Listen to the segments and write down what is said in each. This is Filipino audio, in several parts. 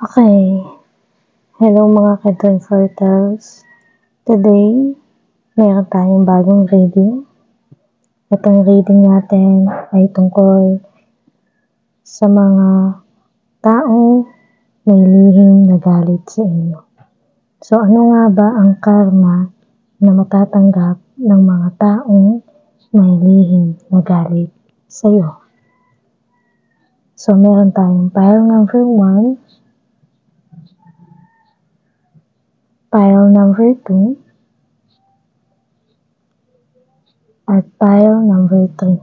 Okay, hello mga ka-Joy Fortels. Today, mayroon tayong bagong reading. Itong reading natin ay tungkol sa mga taong may lihim na galit sa inyo. So ano nga ba ang karma na matatanggap ng mga taong may lihim na galit sa iyo? So meron tayong pile number 1, pile number 2, at pile number 3.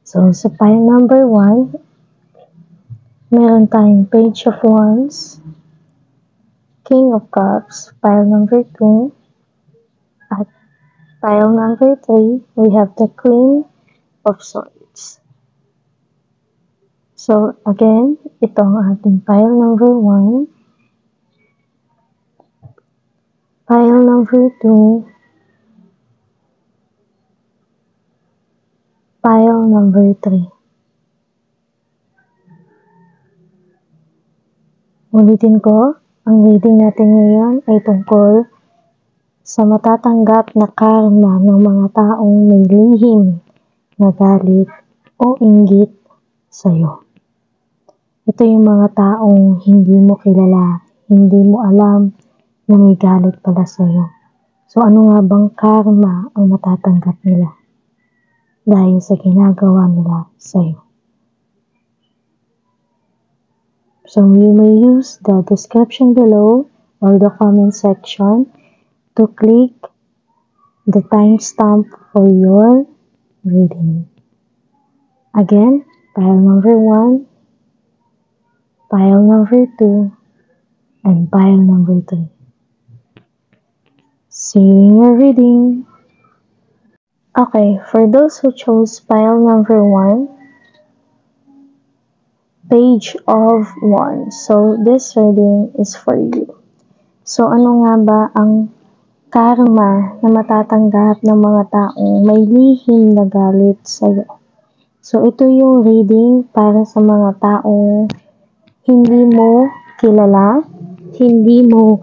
So, sa pile number 1, meron tayong Page of Wands, King of Cups, pile number 2, at pile number 3, we have the Queen of Swords. So, again, ito ang ating pile number 1, pile number 2, pile number 3. Ulitin ko, ang reading natin ngayon ay tungkol sa matatanggap na karma ng mga taong may lihim na galit o inggit sa'yo. Ito yung mga taong hindi mo kilala, hindi mo alam na may galit pala sa'yo. So ano nga bang karma ang matatanggap nila dahil sa ginagawa nila sa'yo? So you may use the description below or the comment section to click the timestamp for your reading. Again, pile number 1, pile number 2, and pile number 3. See you in your reading. Okay, for those who chose pile number 1, Page of Wands. So, this reading is for you. So, ano nga ba ang karma na matatanggap ng mga taong may lihim na galit sa'yo? So, ito yung reading para sa mga taong hindi mo kilala, hindi mo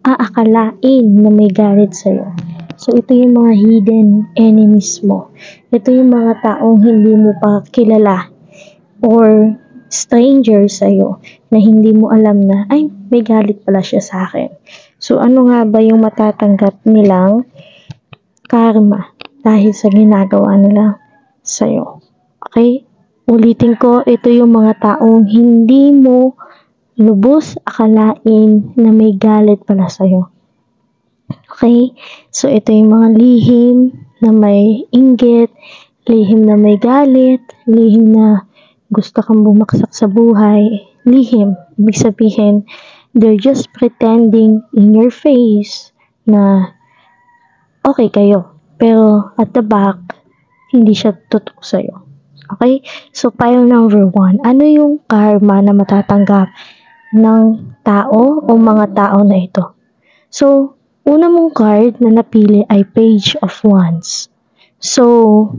aakalain na may galit sa'yo. So, ito yung mga hidden enemies mo. Ito yung mga taong hindi mo pa kilala or stranger sa'yo na hindi mo alam na, ay, may galit pala siya sa akin. So, ano nga ba yung matatanggap nilang karma dahil sa ginagawa nila sa'yo? Okay? Ulitin ko, ito yung mga taong hindi mo lubos akalain na may galit pala sa'yo. Okay? So, ito yung mga lihim na may inggit, lihim na may galit, lihim na gusto kang bumaksak sa buhay. Lihim, ibig sabihin, they're just pretending in your face na okay kayo. Pero at the back, hindi siya totoo sa'yo. Okay? So, pile number 1, ano yung karma na matatanggap ng tao o mga tao na ito? So, una mong card na napili ay Page of Wands. So,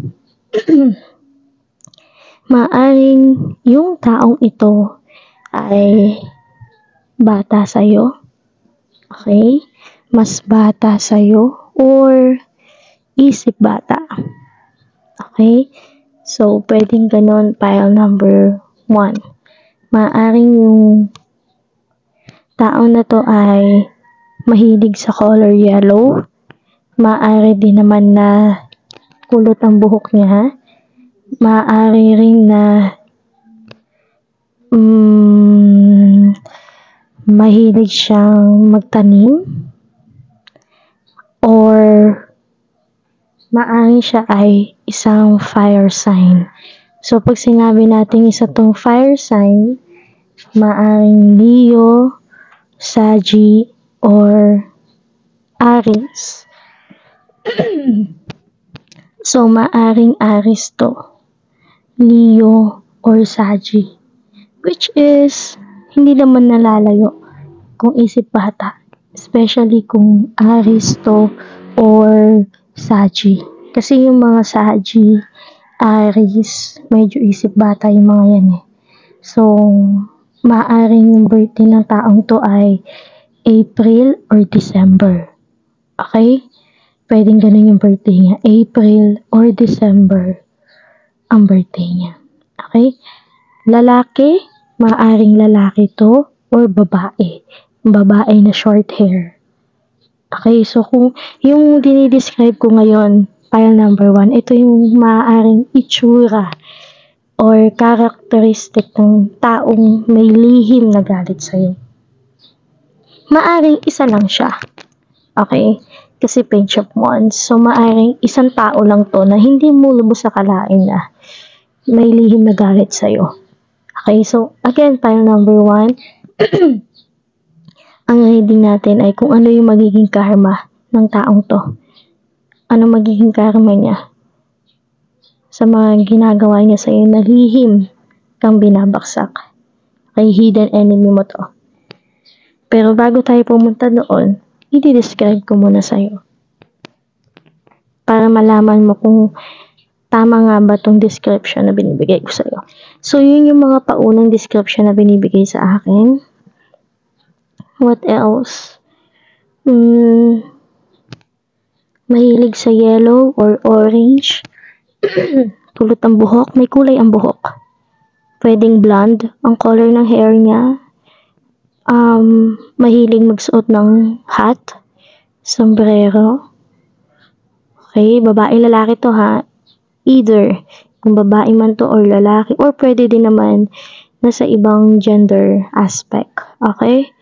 maaring yung taong ito ay bata sa'yo. Okay? Mas bata sa'yo or isip bata. Okay? So, pwedeng ganon, pile number 1. Maaring yung tao na to ay mahilig sa color yellow. Maaari din naman na kulot ang buhok niya. Maaari rin na mahilig siyang magtanim or maaari siya ay isang fire sign. So, pag sinabi natin isa tong fire sign, maaring Leo, Saggy, or Aries. So, maaring Aries to, Leo, or Saggy. Which is, hindi naman nalalayo kung isip bata. Especially kung Aries to or Saggy. Kasi yung mga Saggy, Aries, medyo isip bata yung mga yan eh. So, maaaring yung birthday ng taong to ay April or December. Okay? Pwedeng ganun yung birthday niya. April or December ang birthday niya. Okay? Lalaki, maaaring lalaki to or babae. Babae na short hair. Okay, so kung yung dinidescribe ko ngayon, file number 1, ito yung maaaring itsura or characteristic ng taong may lihim na galit sa'yo. Maaring isa lang siya. Okay? Kasi page of wands. So, maaring isang tao lang to na hindi mo lubos akalain na may lihim na galit sa'yo. Okay? So, again, file number 1. Ang reading natin ay kung ano yung magiging karma ng taong to. Ano magiging karma niya sa mga ginagawa niya sa'yo na lihim kang binabaksak. Okay, hidden enemy mo to. Pero bago tayo pumunta doon, i-describe ko muna sa'yo. Para malaman mo kung tama nga ba itong description na binibigay ko sa'yo. So, yun yung mga paunang description na binibigay sa akin. What else? Mahilig sa yellow or orange. Kulot ang buhok. May kulay ang buhok. Pwedeng blonde ang color ng hair niya. Mahilig magsuot ng hat. Sombrero. Okay, babae lalaki to ha. Either kung babae man to or lalaki. Or pwede din naman nasa ibang gender aspect. Okay?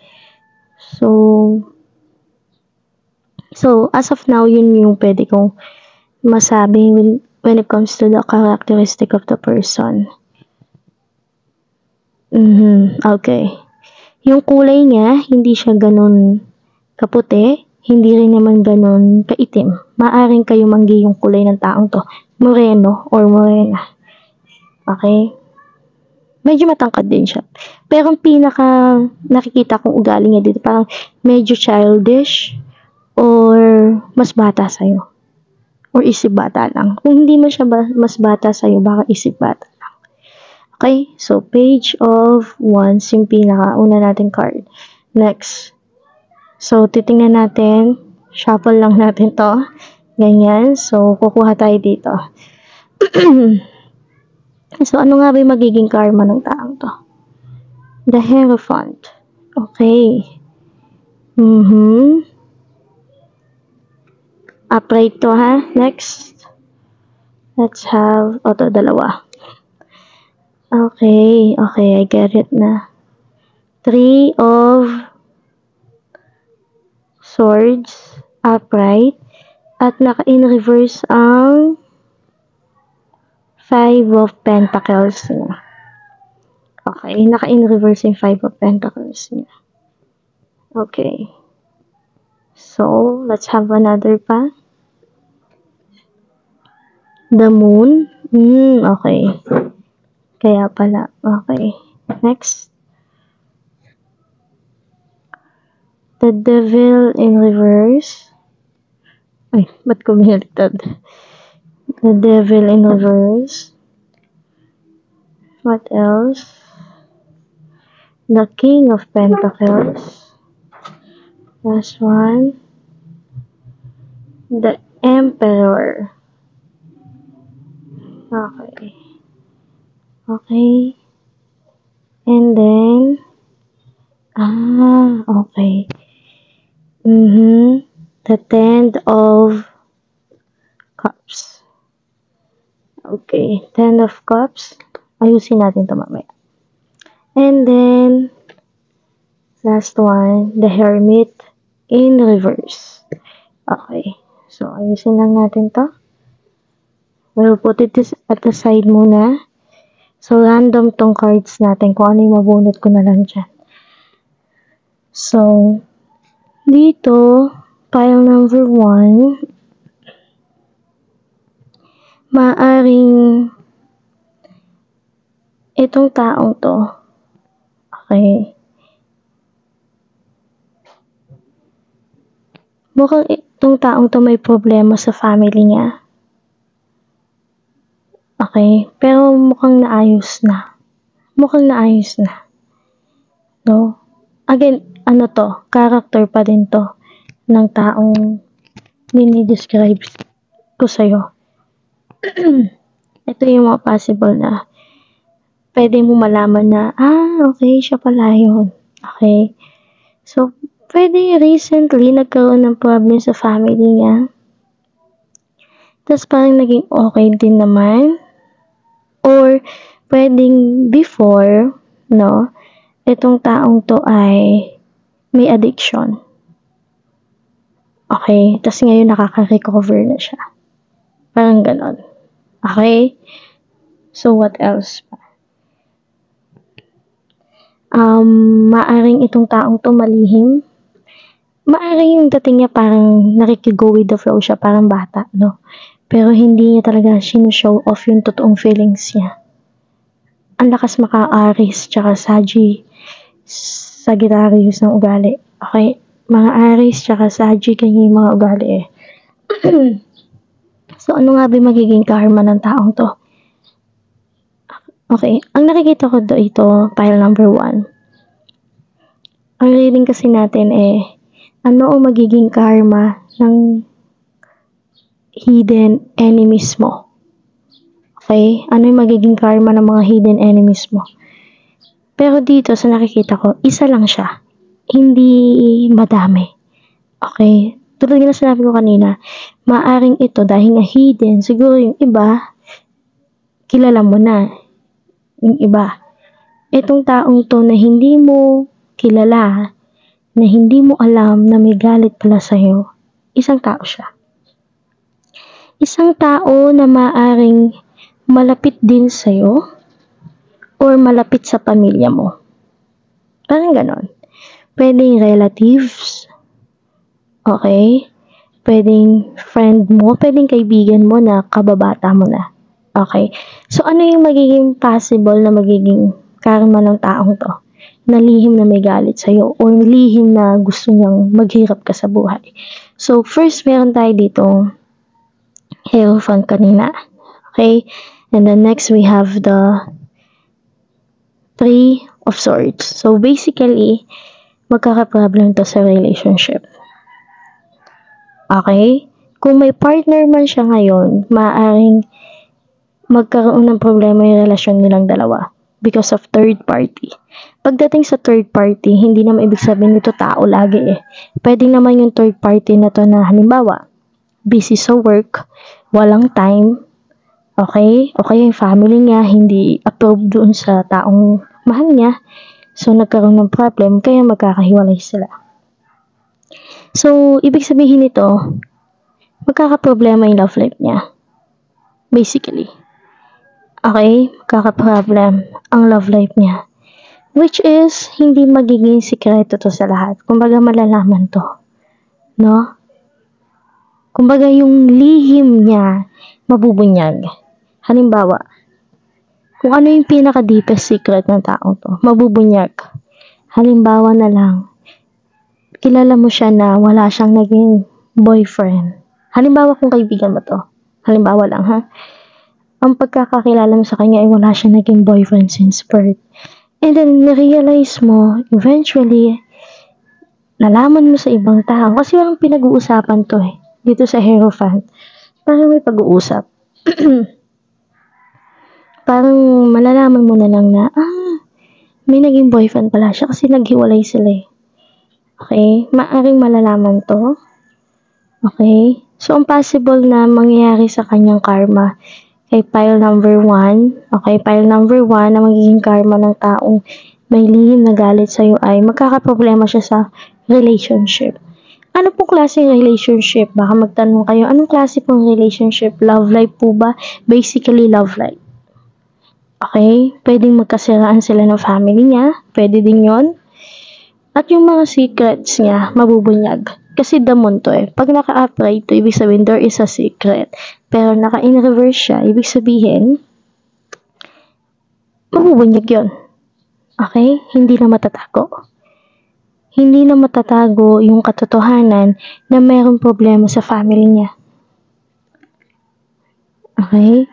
So, as of now, yun yung pwede kong masabi when it comes to the characteristic of the person. Okay. Yung kulay niya, hindi siya ganun kaputi, hindi rin naman ganun kaitim. Maaring kayo manggi yung kulay ng taong to. Moreno or morena. Okay? Medyo matangkad din siya. Pero ang pinaka nakikita kong ugali niya dito, parang medyo childish or mas bata sa'yo. Or isip bata lang. Kung hindi mo siya mas bata sa'yo, baka isip bata lang. Okay? So, page of wands, yung pinaka-una natin card. Next. So, titingnan natin. Shuffle lang natin to. Ganyan. So, kukuha tayo dito. So, ano nga ba yung magiging karma ng taong to? The Hierophant. Okay. Upright to ha. Next. Let's have, to dalawa. Okay, I get it na. 3 of Swords. Upright. At naka-in reverse ang 5 of Pentacles niya. Okay, naka-in reverse yung 5 of Pentacles niya. Okay. So, let's have another pa. The Moon. Okay. Kaya pala. Okay. Next. The Devil in reverse. Ay, ba't ko binaliktad? The Devil in reverse. What else? The King of Pentacles. Last one. The Emperor. Okay. Okay. And then, okay. The 10 of Cups. Okay, 10 of Cups. Ayusin natin ito mamaya. And then, last one, the Hermit in reverse. Okay, so ayusin lang natin to. We'll put it at the side muna. So, random tong cards natin. Kung ano yung mabunot ko na lang dyan. So, dito, pile number 1, maaring itong taong to, okay, mukhang itong taong to may problema sa family niya. Okay? Pero mukhang naayos na. Mukhang naayos na. No? Again, ano to? Character pa din to ng taong dinidescribe ko sa'yo. Ito yung mga possible na pwede mo malaman na, okay, siya pala yun. Okay? So, pwede recently nagkaroon ng problem sa family niya. Tapos parang naging okay din naman. Or, pwedeng before, no, itong taong to ay may addiction. Okay? Tapos ngayon nakaka-recover na siya. Parang ganon. Okay? So, what else pa? Maaring itong taong to malihim. Maaring yung dating niya parang nakikigo with the flow siya, parang bata, no? Pero hindi niya talaga sinushow off yung totoong feelings niya. Ang lakas maka-Aries tsaka Sagittarius ng ugali. Okay? Mga Aries tsaka Sagi, kanya yung mga ugali eh. So, ano nga ba magiging karma ng taong to? Okay, ang nakikita ko ito, pile number 1. Ang reading kasi natin ano ang magiging karma ng hidden enemies mo? Okay? Ano yung magiging karma ng mga hidden enemies mo? Pero dito, sa nakikita ko, isa lang siya. Hindi madami. Okay? Tulad na sinabi ko kanina, maaring ito dahil nga hidden, siguro yung iba, kilala mo na. Yung iba. Itong taong to na hindi mo kilala, na hindi mo alam na may galit pala sa'yo, isang tao siya. Isang tao na maaring malapit din sa'yo or malapit sa pamilya mo. Parang ganon. Pwedeng relatives. Okay? Pwedeng friend mo, pwedeng kaibigan mo na kababata mo na. Okay? So, ano yung magiging possible na magiging karma ng taong to? Na lihim na may galit sa'yo or lihim na gusto niyang maghirap ka sa buhay. So, first, meron tayo dito Hierophant kanina. Okay? And then next, we have the Three of Swords. So, basically, magkaka-problem to sa relationship. Okay? Kung may partner man siya ngayon, maaaring magkaroon ng problema yung relasyon nilang dalawa because of third party. Pagdating sa third party, hindi naman ibig sabihin nito tao lagi eh. Pwede naman yung third party na to na halimbawa, busy sa work, walang time, okay? Okay yung family niya, hindi approved doon sa taong mahal niya. So, nagkaroon ng problem, kaya magkakahiwalay sila. So, ibig sabihin nito, magkakaproblema yung love life niya. Basically. Okay? Magkakaproblem ang love life niya. Which is, hindi magiging sikreto to sa lahat. Kumbaga, malalaman to. No? Kumbaga, yung lihim niya, mabubunyag. Halimbawa, kung ano yung pinaka-deepest secret ng taong to, mabubunyag. Halimbawa na lang, kilala mo siya na wala siyang naging boyfriend. Halimbawa kung kaibigan mo to. Halimbawa lang, ha? Ang pagkakakilala mo sa kanya ay wala siyang naging boyfriend since birth. And then, na-realize mo, eventually, nalaman mo sa ibang tao. Kasi walang pinag-uusapan to eh. Dito sa Hierophant. Parang may pag-uusap. Parang malalaman mo na lang na, may naging boyfriend pala siya kasi naghiwalay sila eh. Okay? Maaring malalaman to. Okay? So, ang possible na mangyayari sa kanyang karma kay pile number 1. Okay? Pile number 1 na magiging karma ng taong may lihim na galit sa'yo ay magkakaproblema siya sa relationship. Ano pong klaseng relationship? Baka magtanong kayo, anong klase pong relationship? Love life po ba? Basically, love life. Okay? Pwedeng magkasiraan sila ng family niya. Pwede din yon. At yung mga secrets niya, mabubunyag. Kasi damon to eh. Pag naka-upright to, ibig sabihin there is a secret. Pero naka-in-reverse siya, ibig sabihin, mabubunyag yon. Okay? Hindi na matatago. Hindi na matatago yung katotohanan na mayroong problema sa family niya. Okay?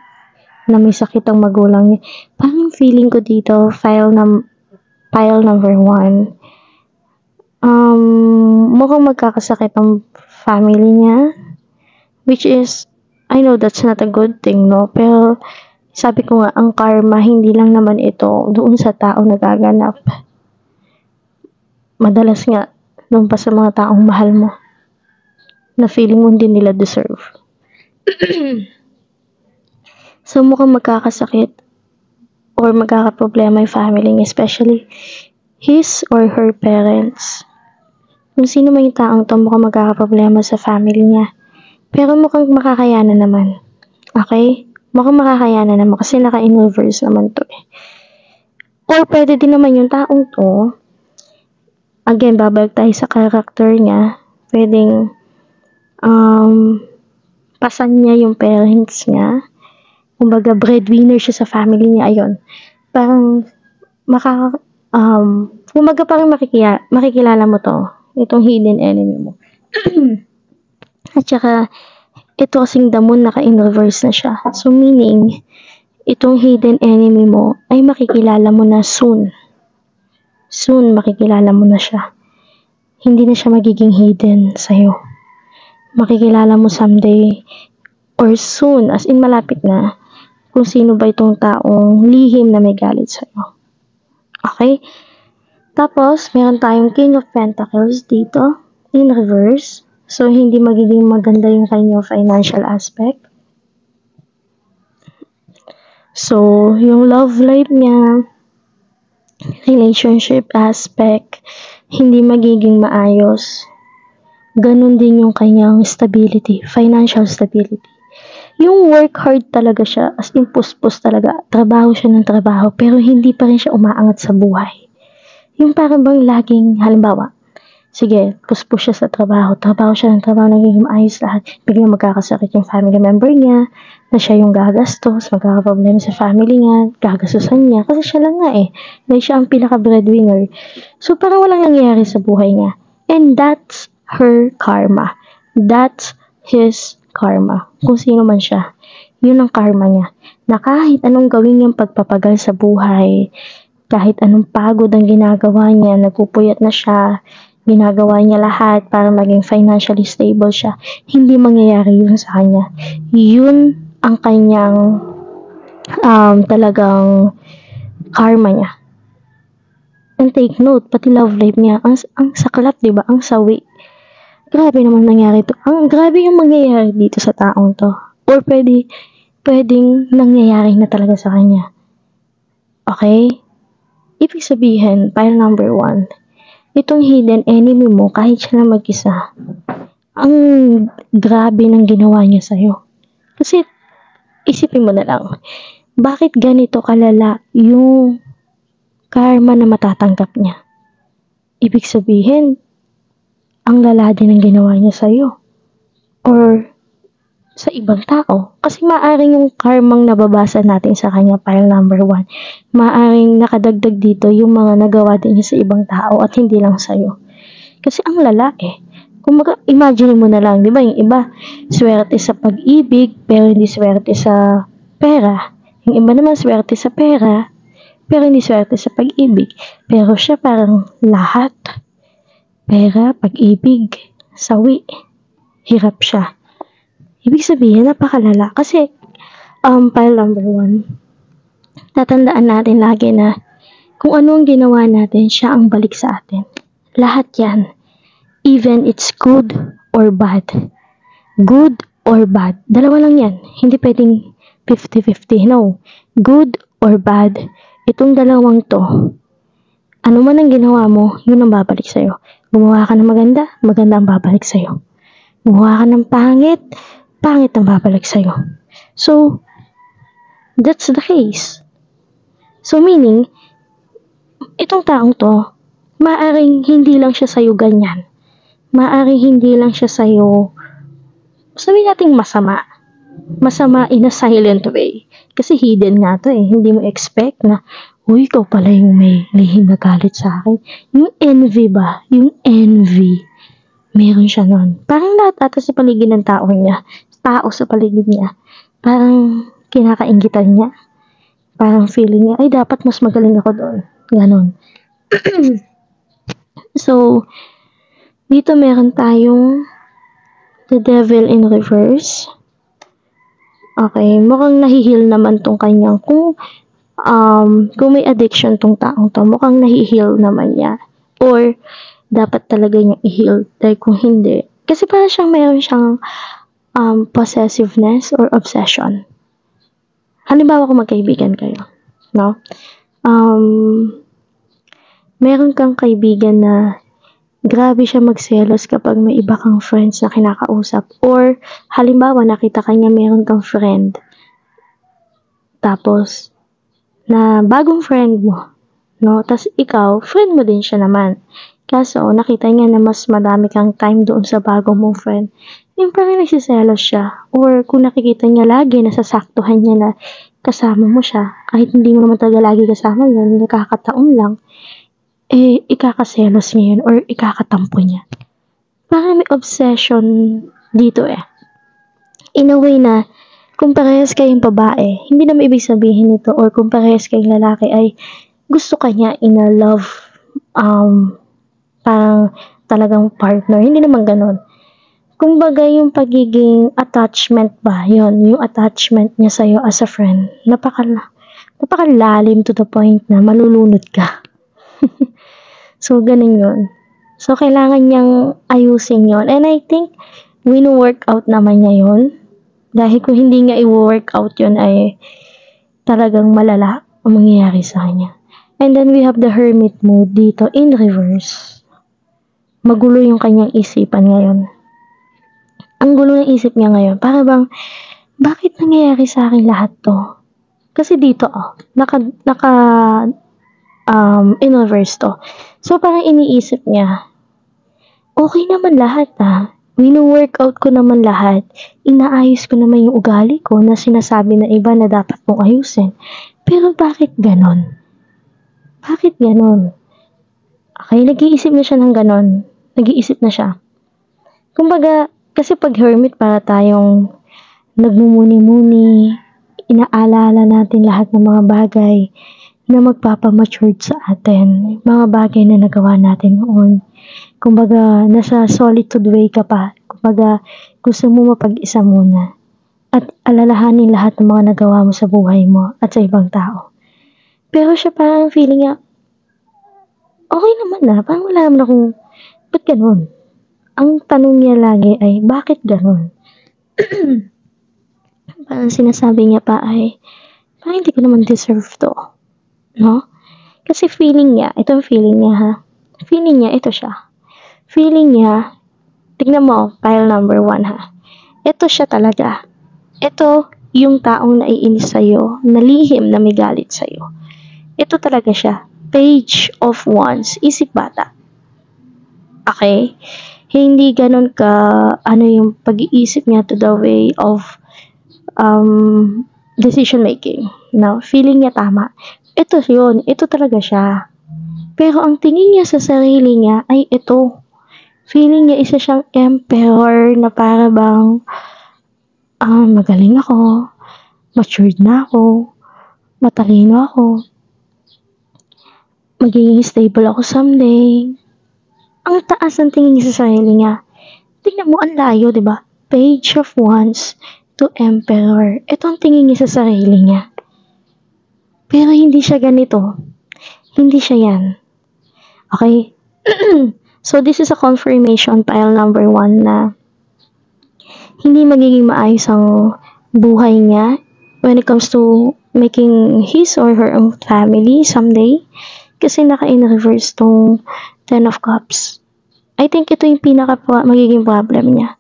na may sakit ang magulang niya. Parang feeling ko dito, file number 1. Mukhang magkakasakit ang family niya, which is, I know that's not a good thing, no? Pero, sabi ko nga, ang karma, hindi lang naman ito doon sa tao nagaganap. Madalas nga, doon pa sa mga taong mahal mo, na feeling mo hindi nila deserve. So, mukhang magkakasakit or magkakaproblema yung family niya, especially his or her parents. Kung sino man yung taong to, mukhang magkakaproblema sa family niya. Pero mukhang makakayanan naman. Okay? Mukhang makakayanan naman kasi naka-inverse naman to eh. Or pwede din naman yung taong to, again, babalik tayo sa character niya, pwedeng pasan niya yung parents niya. Kumbaga, breadwinner siya sa family niya, ayun. Parang, kumbaga parang makikilala mo to, itong hidden enemy mo. At saka, ito kasing damon naka-inverse na siya. So, meaning, itong hidden enemy mo ay makikilala mo na soon. Soon, makikilala mo na siya. Hindi na siya magiging hidden sa'yo. Makikilala mo someday or soon, as in malapit na, kung sino ba itong taong lihim na may galit sa'yo. Okay? Tapos, meron tayong King of Pentacles dito, in reverse. So, hindi magiging maganda yung kanyang financial aspect. So, yung love life niya, relationship aspect, hindi magiging maayos. Ganun din yung kanyang stability, financial stability. Yung work hard talaga siya, as in puspos talaga, trabaho siya ng trabaho, pero hindi pa rin siya umaangat sa buhay. Yung parang bang laging, halimbawa, sige, puspos siya sa trabaho siya ng trabaho, nagiging maayos lahat, biglang magkakasakit yung family member niya, na siya yung gagastos, magkakaproblema sa family niya, gagastusan niya, kasi siya lang nga eh, dahil siya ang pinaka-breadwinner. So, parang walang nangyayari sa buhay niya. And that's her karma. That's his karma. Kung sino man siya, yun ang karma niya. Na kahit anong gawin niyang pagpapagal sa buhay, kahit anong pagod ang ginagawa niya, nagpupuyat na siya, ginagawa niya lahat para maging financially stable siya, hindi mangyayari yun sa kanya. Yun ang kanyang talagang karma niya. And take note, pati love life niya, ang saklap, diba? Ang sawi. Grabe naman nangyari to. Grabe yung mangyayari dito sa taong to. Or pwedeng nangyayari na talaga sa kanya. Okay? Ibig sabihin, pile number 1, itong hidden enemy mo, kahit siya na mag-isa, ang grabe ng ginawa niya sa'yo. Kasi, isipin mo na lang, bakit ganito kalala yung karma na matatanggap niya? Ibig sabihin, ang lala din ang ginawa niya sa'yo. Or, sa ibang tao. Kasi maaring yung karmang nababasa natin sa kanya, pile number 1, maaring nakadagdag dito yung mga nagawa din niya sa ibang tao at hindi lang sa'yo. Kasi ang lala eh. Kung imagine mo na lang, di ba, yung iba, swerte sa pag-ibig, pero hindi swerte sa pera. Yung iba naman, swerte sa pera, pero hindi swerte sa pag-ibig. Pero siya parang lahat. Pera, pag-ibig, sawi, hirap siya. Ibig sabihin, napakalala. Kasi, pile number 1, tatandaan natin lagi na kung ano ang ginawa natin, siya ang balik sa atin. Lahat yan. Even it's good or bad. Good or bad. Dalawa lang yan. Hindi pwedeng 50-50. No. Good or bad. Itong dalawang to, ano man ang ginawa mo, yun ang babalik sa'yo. Gumawa ka ng maganda, maganda ang babalik sa'yo. Gumawa ka ng pangit, pangit ang babalik sa'yo. So, that's the case. So, meaning, itong taong to, maaring hindi lang siya sa'yo ganyan. Maaring hindi lang siya sa'yo, sabihin natin masama. Masama in a silent way. Kasi hidden nga to eh. Hindi mo expect na, uy, ikaw pala yung may lihim na galit sa akin. Yung envy ba? Yung envy. Meron siya nun. Parang lahat ata sa paligid ng tao sa paligid niya, parang kinakainggitan niya. Parang feeling niya, ay dapat mas magaling ako doon. Ganon. So, dito meron tayong The Devil in Reverse. Okay, mukhang nahihil naman tong kanyang, kung may addiction tong taong to, mukhang nahihil naman niya. Or, dapat talaga niya i-heal. Dahil kung hindi, kasi parang meron siyang possessiveness or obsession. Halimbawa kung magkaibigan kayo, no? Meron kang kaibigan na grabe siya magselos kapag may iba kang friends na kinakausap. Or, halimbawa, nakita kanya meron kang friend. Tapos, na bagong friend mo, no? Tapos ikaw, friend mo din siya naman. Kaso, nakita niya na mas madami kang time doon sa bagong mong friend. Yung parang nagsiselos siya. Or, kung nakikita niya lagi, nasasaktuhan niya na kasama mo siya. Kahit hindi mo naman talaga lagi kasama yun, nakakataon lang. Ikakaselos niya yun or ikakatampo niya. Parang may obsession dito In a way na, kung parehas kayong babae, hindi naman ibig sabihin nito, or kung parehas kayong lalaki ay gusto ka niya in a love, parang talagang partner. Hindi naman ganon. Kumbaga yung pagiging attachment ba, yun, yung attachment niya sa'yo as a friend, napakalalim to the point na malulunod ka. So, ganun yun. So, kailangan niyang ayusin yun. And I think, wino-workout naman niya yun. Dahil kung hindi nga i-workout yun ay talagang malala ang mangyayari sa kanya. And then, we have the hermit mode dito in reverse. Magulo yung kanyang isipan ngayon. Ang gulo ng isip niya ngayon. Para bang, bakit nangyayari sa akin lahat to? Kasi dito, in reverse to. So, parang iniisip niya, okay naman lahat Wino-workout ko naman lahat. Inaayos ko naman yung ugali ko na sinasabi na iba na dapat mong ayusin. Pero bakit ganon? Bakit ganon? Okay, nag-iisip na siya ng ganon. Nag-iisip na siya. Kumbaga, kasi pag hermit para tayong nagmumuni-muni, inaalala natin lahat ng mga bagay na magpapamatured sa atin. Mga bagay na nagawa natin noon. Kumbaga, nasa solitude way ka pa. Kumbaga, gusto mo mapag-isa muna. At alalahanin lahat ng mga nagawa mo sa buhay mo at sa ibang tao. Pero siya parang feeling niya, okay naman parang wala naman akong, ba't ganun? Ang tanong niya lagi ay, bakit ganun? Parang sinasabi niya pa ay, parang hindi ko naman deserve to. No? Kasi feeling niya, ito ang feeling niya Feeling niya, ito siya. Feeling niya, tignan mo, pile number 1 Ito siya talaga. Ito yung taong naiinis sa'yo, nalihim na may galit sa'yo. Ito talaga siya. Page of Wands, isip bata. Okay? Hindi ganun ka, yung pag-iisip niya to the way of decision making. No? Feeling niya tama. Ito yun. Ito talaga siya. Pero ang tingin niya sa sarili niya ay ito. Feeling niya isa siyang emperor na para bang magaling ako, matured na ako, matalino ako, magiging stable ako someday. Ang taas ng tingin niya sa sarili niya. Tingnan mo, ang layo, diba? Page of Wands to Emperor. Ito ang tingin niya sa sarili niya. Pero hindi siya ganito. Hindi siya yan. Okay? So, this is a confirmation pile number 1 na hindi magiging maayos ang buhay niya when it comes to making his or her own family someday. Kasi naka-in-reverse tong 10 of Cups. I think ito yung magiging problem niya.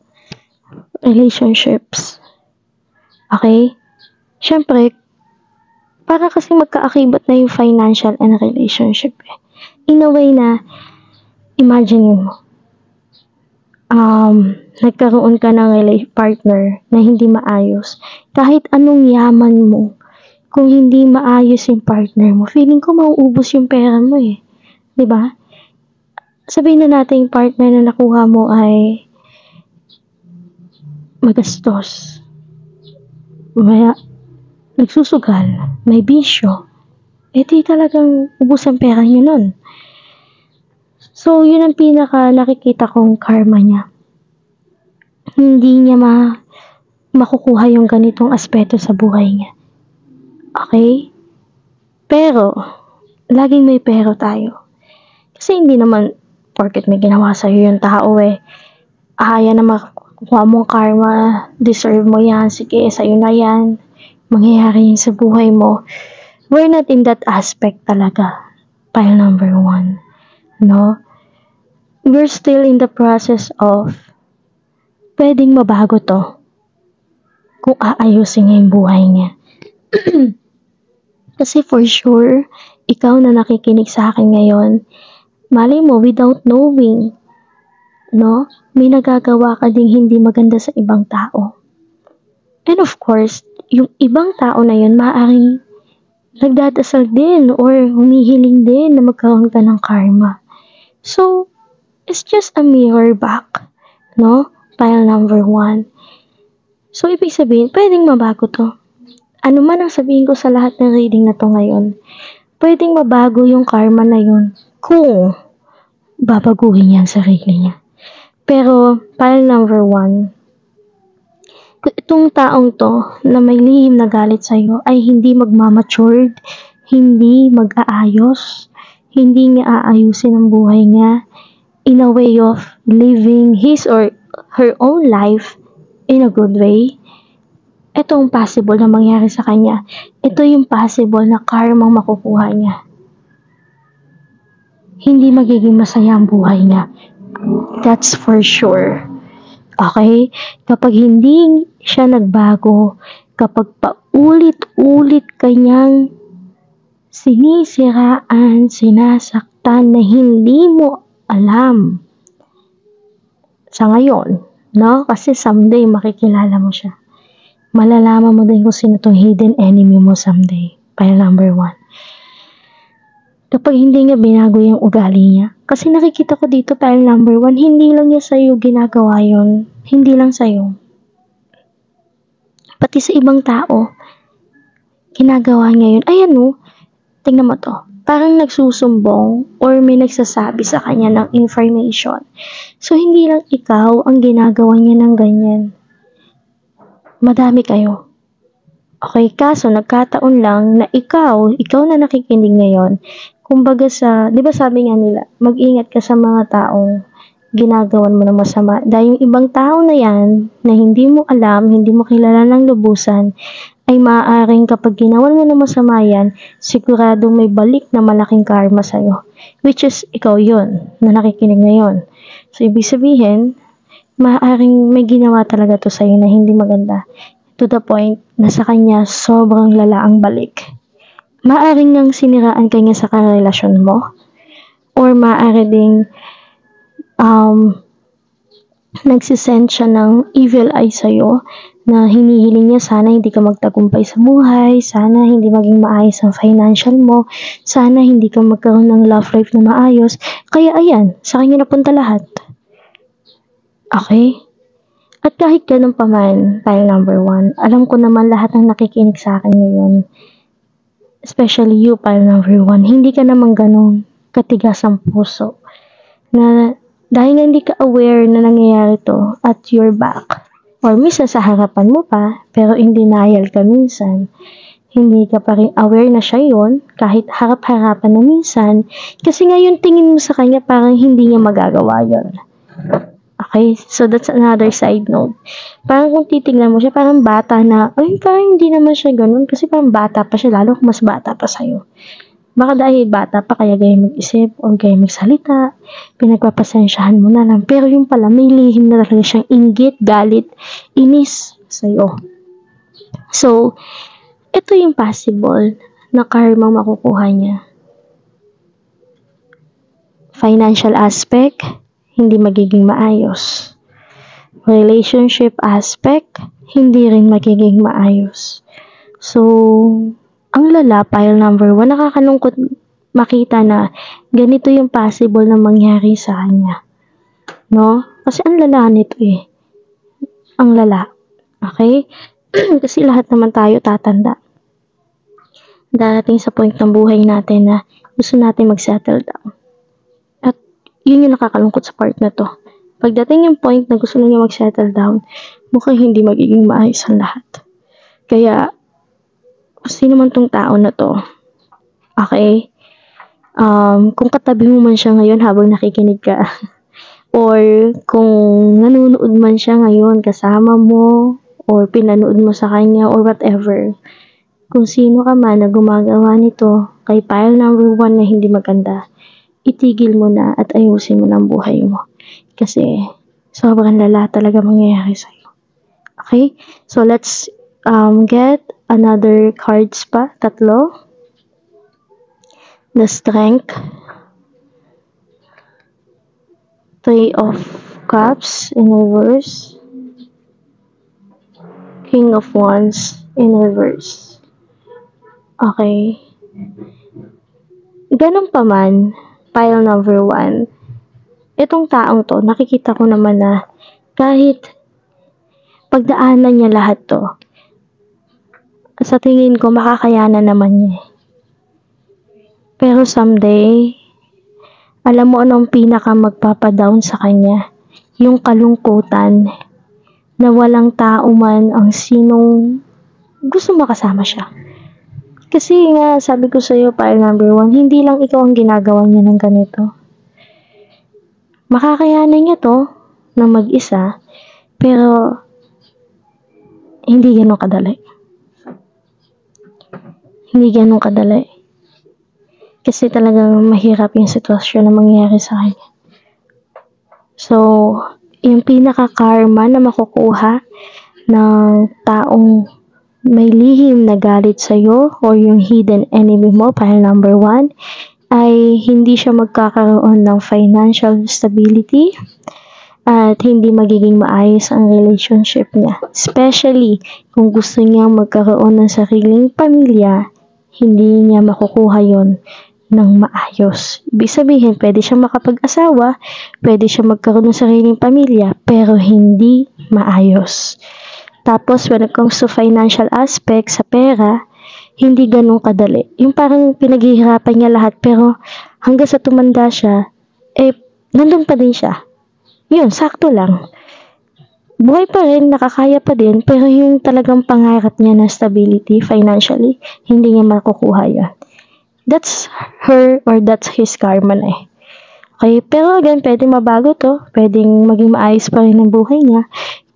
Relationships. Okay? Siyempre, para kasi magkaakibat na yung financial and relationship. In a way na, imagine mo, nagkaroon ka ng partner na hindi maayos. Kahit anong yaman mo, kung hindi maayos yung partner mo, feeling ko mauubos yung pera mo Diba? Sabihin na natin yung partner na nakuha mo ay magastos. nagsusugal, may bisyo, di talagang ubos ang pera niyo nun. So, yun ang pinaka nakikita kong karma niya. Hindi niya makukuha yung ganitong aspeto sa buhay niya. Okay? Pero, laging may pero tayo. Kasi hindi naman, porket may ginawa sa'yo yung tao yan na makukuha mong karma, deserve mo yan, sige, sa'yo na yan, mangyayari yun sa buhay mo. We're not in that aspect talaga. Pile number 1. No? We're still in the process of pwedeng mabago to kung aayusin niya yung buhay niya. Kasi for sure, ikaw na nakikinig sa akin ngayon, malay mo without knowing, no? May nagagawa ka ding hindi maganda sa ibang tao. And of course, yung ibang tao na yun, maaaring nagdadasal din or humihiling din na magkaroon ka ng karma. So, it's just a mirror back, no? Pile number 1. So, ibig sabihin, pwedeng mabago to. Ano man ang sabihin ko sa lahat ng reading na to ngayon, pwedeng mabago yung karma na yun kung babaguhin niya ang sarili niya. Pero, pile number 1, kung itong taong to na may lihim na galit sa'yo ay hindi magmamatured, hindi mag-aayos, hindi niya aayusin ang buhay niya in a way of living his or her own life in a good way, ito ang possible na mangyari sa kanya. Ito yung possible na karmang makukuha niya. Hindi magiging masaya ang buhay niya. That's for sure. Okay? Kapag hindi siya nagbago, kapag paulit-ulit kanyang sinisiraan, sinasaktan na hindi mo alam sa ngayon, no? Kasi someday makikilala mo siya. Malalaman mo din kung sino tong hidden enemy mo someday. Pile number 1. Kapag hindi niya binago yung ugali niya. Kasi nakikita ko dito, pile number 1, hindi lang niya sa'yo ginagawa yun. Hindi lang sa'yo. Pati sa ibang tao, ginagawa niya yun. Ayan tingnan mo to. Parang nagsusumbong or may nagsasabi sa kanya ng information. So, hindi lang ikaw ang ginagawa niya ng ganyan. Madami kayo. Okay, kaso nagkataon lang na ikaw na nakikinig ngayon, kumbaga di ba sabi nga nila, mag-ingat ka sa mga taong ginagawan mo ng masama. Dahil yung ibang tao na yan, na hindi mo alam, hindi mo kilala ng lubusan, ay maaaring kapag ginawan mo ng masama yan, siguradong may balik na malaking karma sa'yo. Which is, ikaw yun, na nakikinig ngayon. So, ibig sabihin, maaaring may ginawa talaga to sa'yo na hindi maganda. To the point na sa kanya sobrang lala ang balik. Maaaring nang siniraan kanya sa karelasyon mo, or maaari ding nagsisend siya ng evil eye sa'yo na hinihiling niya sana hindi ka magtagumpay sa buhay, sana hindi maging maayos ang financial mo, sana hindi ka magkaroon ng love life na maayos. Kaya ayan, sa kanya napunta lahat. Okay? At kahit ganun pa man, pile number 1, alam ko naman lahat ng nakikinig sa akin ngayon, especially you, pile number 1, hindi ka naman ganun katigas ang puso. Na dahil nga hindi ka aware na nangyayari to at your back, or minsan sa harapan mo pa, pero in denial ka minsan, hindi ka pa rin aware na siya yun, kahit harap-harapan na minsan, kasi ngayon tingin mo sa kanya parang hindi niya magagawa yun. Okay, so that's another side note. Parang kung titignan mo siya, parang bata na, parang hindi naman siya ganun, kasi parang bata pa siya, lalo kung mas bata pa sa'yo. Baka dahil bata pa, kaya gaya mag-isip, o gaya magsalita, pinagpapasensyahan mo na lang. Pero yung pala, may lihim na talaga siyang inggit, galit, inis sa'yo. So, ito yung possible na karma makukuha niya. Financial aspect, hindi magiging maayos. Relationship aspect, hindi rin magiging maayos. So, ang lala, pile number 1, nakakalungkot makita na ganito yung possible na mangyari sa kanya. No? Kasi ang lala nito Ang lala. Okay? Kasi lahat naman tayo tatanda. darating sa point ng buhay natin na gusto natin mag-settle down. At yun yung nakakalungkot sa part na to. Pagdating yung point na gusto niya mag-settle down, mukhang hindi magiging maayos ang lahat. Kaya, sino man tong tao na to, okay? Kung katabi mo man siya ngayon habang nakikinig ka, or kung nanonood man siya ngayon kasama mo, or pinanood mo sa kanya, or whatever, kung sino ka man na gumagawa nito kay pile number 1 na hindi maganda, itigil mo na at ayusin mo ng buhay mo. Kasi sobrang lala talaga mangyayari sa'yo. Okay? So let's get another cards pa. 3. The Strength. 3 of Cups in reverse. King of Wands in reverse. Okay. Ganun pa man, pile number 1, itong taong to, nakikita ko naman na kahit pagdaanan niya lahat to, sa tingin ko makakayanan naman niya. Pero someday, alam mo anong pinaka magpapadown sa kanya? Yung kalungkutan na walang tao man ang sinong gusto makasama siya. Kasi nga, sabi ko sa'yo, pile number 1, hindi lang ikaw ang ginagawa niya ng ganito. Makakayanan niya to na mag-isa, pero hindi ganun kadali. Hindi ganun kadali. Kasi talagang mahirap yung sitwasyon na mangyayari sa kanya. So, yung pinaka-karma na makukuha ng taong may lihim na galit sa'yo or yung hidden enemy mo, pile number 1, ay hindi siya magkakaroon ng financial stability at hindi magiging maayos ang relationship niya. Especially kung gusto niya magkaroon ng sariling pamilya, hindi niya makukuha yon ng maayos. Ibig sabihin, pwede siya makapag-asawa, pwede siya magkaroon ng sariling pamilya, pero hindi maayos. Tapos, when it comes to financial aspect sa pera, hindi ganun kadali. Yung parang pinaghihirapan niya lahat, pero hanggang sa tumanda siya, nandun pa din siya. Yun, sakto lang. Buhay pa rin, nakakaya pa din, pero yung talagang pangarap niya na stability financially, hindi niya makukuha yan. That's her or that's his karma na eh. Okay, pero again, pwede mabago to, pwedeng maging maayos pa rin ang buhay niya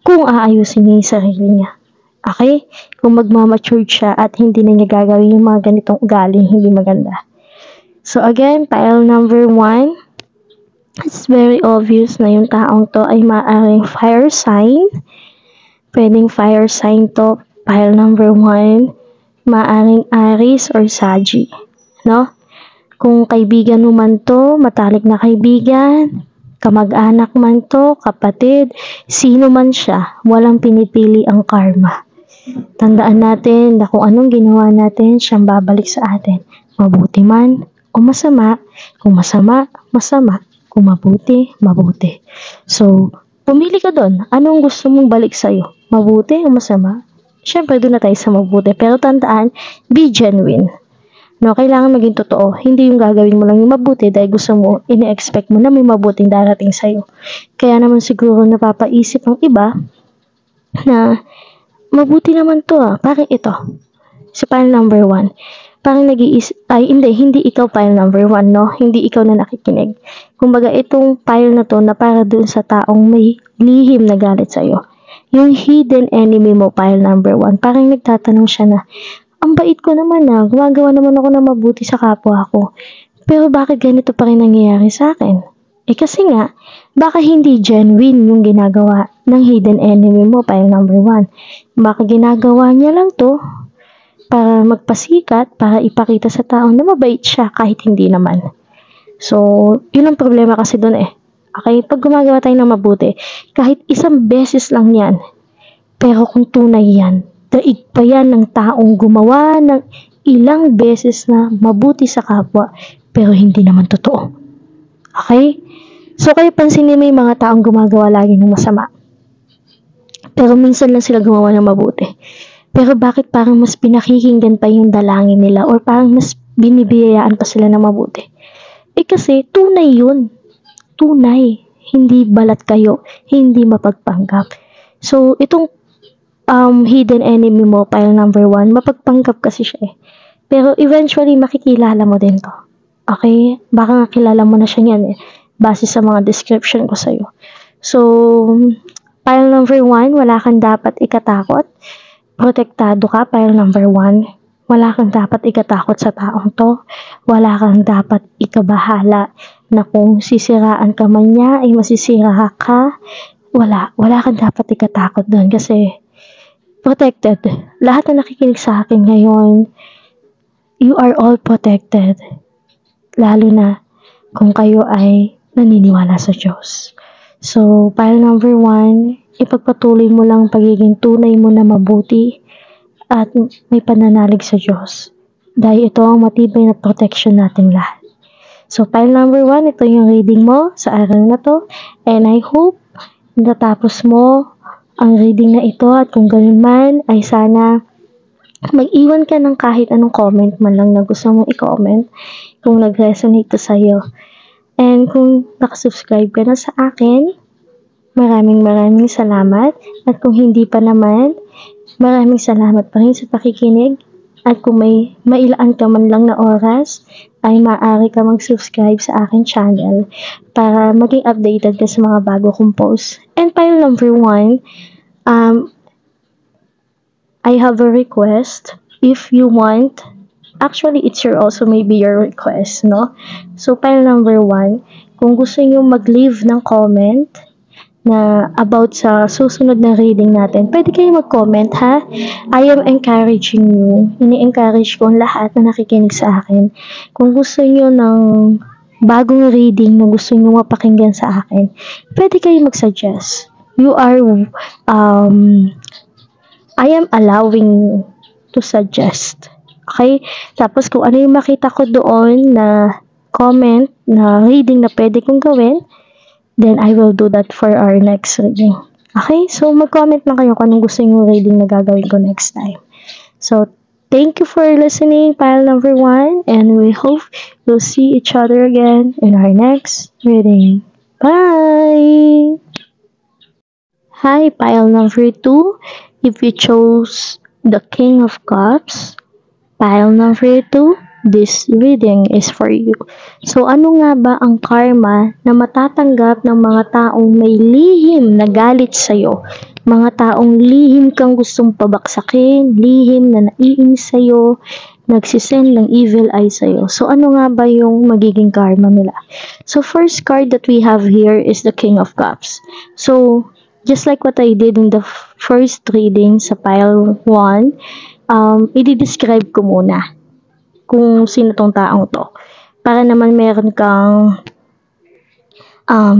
kung aayusin niya yung sarili niya. Okay? Kung magmamature siya at hindi na niya gagawin yung mga ganitong ugali hindi maganda. So again, pile number 1, it's very obvious na yung taong to ay maaaring fire sign. Pwedeng fire sign to, pile number 1, maaaring Aries or Saggy. No? Kung kaibigan mo man to, matalik na kaibigan, kamag-anak man to, kapatid, sino man siya, walang pinipili ang karma. Tandaan natin na kung anong ginawa natin, siyang babalik sa atin. Mabuti man o masama, kung masama, masama, kung mabuti, mabuti. So, pumili ka doon. Anong gusto mong balik sa'yo? Mabuti o masama? Siyempre, doon na tayo sa mabuti. Pero tandaan, be genuine. No, kailangan maging totoo. Hindi yung gagawin mo lang yung mabuti dahil gusto mo, ine-expect mo na may mabuting darating sa'yo. Kaya naman siguro napapaisip ang iba na mabuti naman to parang ito. Si pile number 1. Parang hindi ikaw pile number 1, no? Hindi ikaw na nakikinig. Kumbaga, itong pile na to na para dun sa taong may lihim na galit sa'yo. Yung hidden enemy mo, pile number 1, parang nagtatanong siya na, ang bait ko naman gumagawa naman ako na mabuti sa kapwa ko. Pero bakit ganito pa rin nangyayari sa akin? Kasi nga, baka hindi genuine yung ginagawa ng hidden enemy mo, pile number 1. Baka ginagawa niya lang to para magpasikat, para ipakita sa tao na mabait siya kahit hindi naman. So, yun ang problema kasi doon Okay, pag gumagawa tayo ng mabuti, kahit isang beses lang yan, pero kung tunay yan, daig pa yan ng taong gumawa ng ilang beses na mabuti sa kapwa, pero hindi naman totoo. Okay? So, kayo pansinin mo yung mga taong gumagawa lagi ng masama. Pero minsan lang sila gumawa ng mabuti. Pero bakit parang mas pinakikinggan pa yung dalangin nila or parang mas binibiyayaan pa sila ng mabuti? Kasi tunay yun. Tunay. Hindi balat kayo. Hindi mapagpanggap. So, itong hidden enemy mo, pile number 1, mapagpanggap kasi siya eh. Pero eventually, makikilala mo din to. Okay? Baka nga kilala mo na siya yan eh. Base sa mga description ko sa'yo. So, pile number 1, wala kang dapat ikatakot. Protektado ka, pile number 1. Wala kang dapat ikatakot sa taong to. Wala kang dapat ikabahala na kung sisiraan ka man niya, ay masisira ka. Wala kang dapat ikatakot doon kasi protected. Lahat na nakikinig sa akin ngayon, you are all protected. Lalo na kung kayo ay naniniwala sa Diyos. So, pile number 1, ipagpatuloy mo lang pagiging tunay mo na mabuti at may pananalig sa Diyos. Dahil ito ang matibay na protection nating lahat. So, pile number 1, ito yung reading mo sa araw na to. And I hope natapos mo ang reading na ito at kung ganun man, ay sana mag-iwan ka ng kahit anong comment man lang na gusto mong i-comment kung nag-resonate to sa'yo. And kung nakasubscribe ka na sa akin, maraming salamat. At kung hindi pa naman, maraming salamat pa rin sa pakikinig. At kung may mailaan ka man lang na oras, ay maaari ka mag-subscribe sa aking channel para maging updated ka sa mga bago kong posts. And pile number 1, I have a request. If you want, actually it's also maybe your request, no? So pile number 1, kung gusto niyo mag-leave ng comment na about sa susunod na reading natin, pwede kayo mag-comment ha. I am encouraging you. Ini-encourage ko ang lahat na nakikinig sa akin. Kung gusto niyo ng bagong reading na gusto niyo mapakinggan sa akin, pwede kayo mag-suggest. I am allowing to suggest. Okay? Tapos kung ano yung makita ko doon na comment, na reading na pwede kong gawin, then I will do that for our next reading. Okay? So, mag-comment lang kayo kung anong gusto yung reading na gagawin ko next time. So, thank you for listening, pile number 1, and we hope we'll see each other again in our next reading. Bye! Hi, pile number 2. If you chose the King of Cups, pile number 2, this reading is for you. So, ano nga ba ang karma na matatanggap ng mga taong may lihim na galit sa'yo? Mga taong lihim kang gustong pabaksakin, lihim na naiinis sa'yo, nagsisend ng evil eye sa'yo. So, ano nga ba yung magiging karma nila? So, first card that we have here is the King of Cups. So, just like what I did in the first reading sa pile 1, i-describe ko muna kung sino tong taong to. Para naman meron kang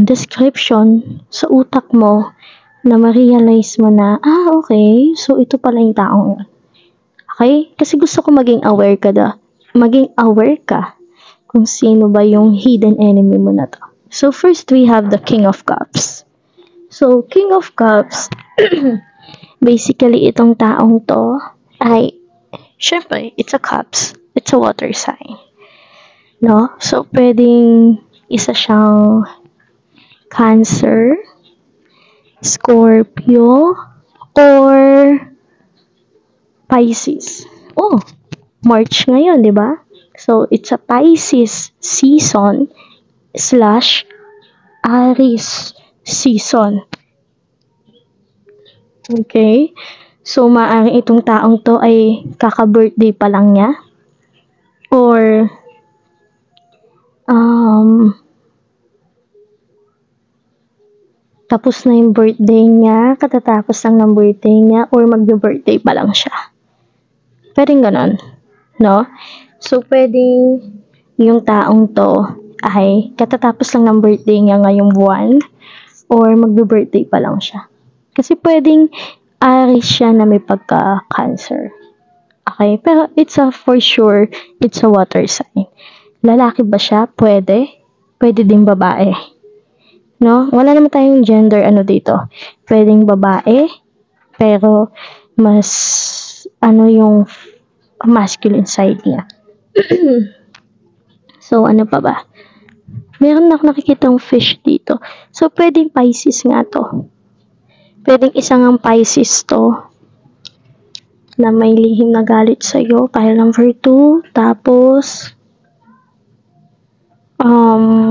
description sa utak mo na ma-realize mo na, okay, so ito pala yung taong yun. Okay? Kasi gusto ko maging aware ka kung sino ba yung hidden enemy mo na to. So first we have the King of Cups. So King of Cups, basically itong taong to ay, syempre, it's a cups. It's a water sign. No? So, pwedeng isa siyang Cancer, Scorpio, or Pisces. Oh, March ngayon, di ba? So, it's a Pisces season / Aries season. Okay? So, maaaring itong taong to ay kaka-birthday pa lang niya. Or, tapos na yung birthday niya, katatapos lang ng birthday niya, or mag-birthday pa lang siya. Pwedeng ganon, no? So, pwedeng yung taong to ay katatapos lang ng birthday niya ngayong buwan, or mag-birthday pa lang siya. Kasi pwedeng Aries siya na may pagka-Cancer. Okay? Pero for sure, it's a water sign. Lalaki ba siya? Pwede. Pwede din babae. No? Wala naman tayong gender dito. Pwedeng babae, pero mas ano yung masculine side niya. So, ano pa ba? Meron ako nakikitang fish dito. So, pwedeng Pisces nga to. Pwedeng isang ang Pisces to na may lihim na galit sa'yo. Pile number 2. Tapos,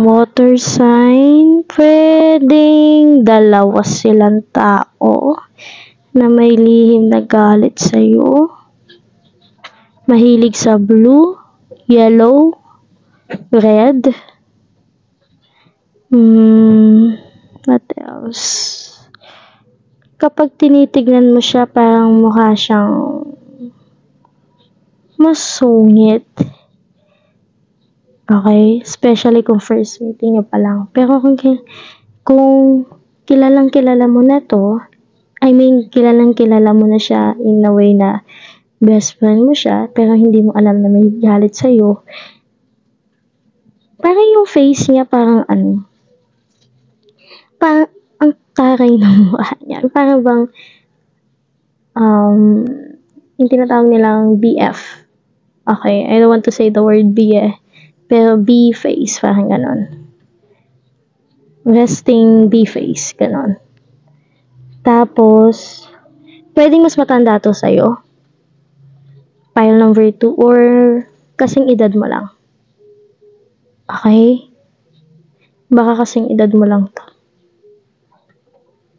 water sign. Pwedeng dalawa silang tao na may lihim na galit sa'yo. Mahilig sa blue, yellow, red. What else? Kapag tinitignan mo siya, parang mukha siyang masungit. Okay? Especially kung first meeting niyo pa lang. Pero kung kilalang kilala mo na to, kilalang kilala mo na siya in a way na best friend mo siya, pero hindi mo alam na may galit sa'yo. Parang yung face niya, parang parang ang karay ng mukha niya. Parang bang, yung tinatawag nilang BF. Okay, I don't want to say the word B pero B face, parang ganon. Resting B face, ganon. Tapos, pwedeng mas matanda to sa'yo. Pile number 2 or kasing edad mo lang. Okay? Baka kasing edad mo lang to.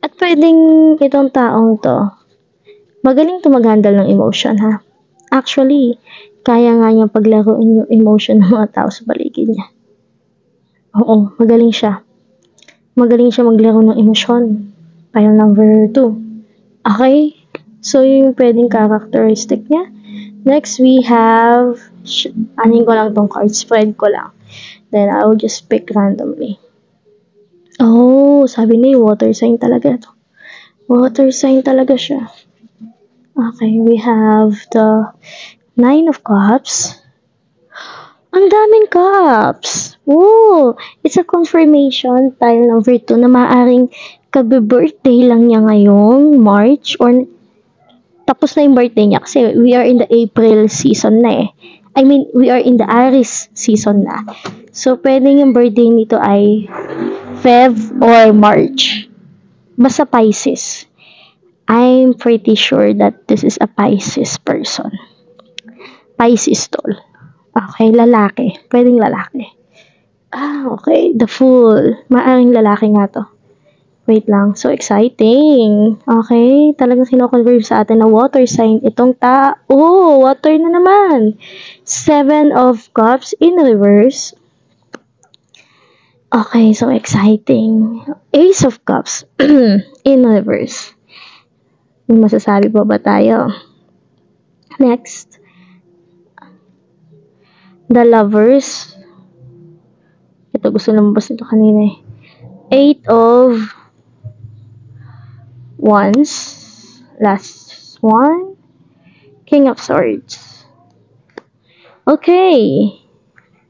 At pwedeng itong taong to, magaling to mag-handle ng emotion, ha? Actually, kaya nga niyang paglaruin yung emotion ng mga tao sa paligid niya. Oo, magaling siya. Magaling siya maglaro ng emosyon. Pile number 2. Okay? So, yun yung pwedeng characteristic niya. Next, we have, anin ko lang tong card, spread ko lang. Then, I will just pick randomly. Oh, sabi niya, water sign talaga to. Water sign talaga siya. Okay, we have the 9 of Cups. Ang daming cups! Oh, it's a confirmation, pile number 2, na maaaring kabe-birthday lang niya ngayong March or tapos na yung birthday niya kasi we are in the April season na eh. We are in the Aries season na. So, pwedeng yung birthday nito ay Feb or March. Basta Pisces. I'm pretty sure that this is a Pisces person. Pisces tol. Okay, lalaki. Pwedeng lalaki. Okay. The Fool. Maaring lalaki nga to. Wait lang. So exciting. Okay. Talagang kinoconfirm sa atin na water sign itong tao. Water na naman. 7 of Cups in reverse. Okay. So exciting. Ace of Cups in reverse. May masasabi po ba tayo? Next. The Lovers. Ito, gusto lumabas nito kanina eh. 8 of Wands. Last one. King of Swords. Okay.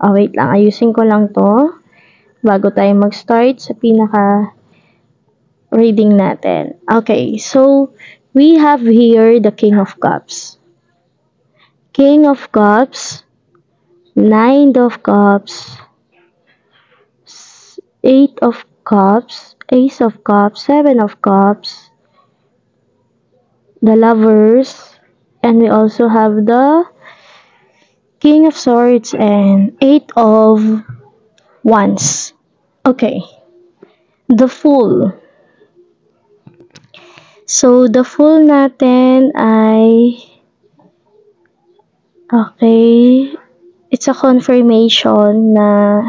Wait lang. Ayusin ko lang to bago tayo mag-start sa pinaka-reading natin. Okay. So, we have here the King of Cups. King of Cups. 9 of Cups. 8 of Cups. Ace of Cups. 7 of Cups. The Lovers. And we also have the King of Swords and 8 of Wands. Okay. The Fool. So, the Fool natin ay okay. It's a confirmation na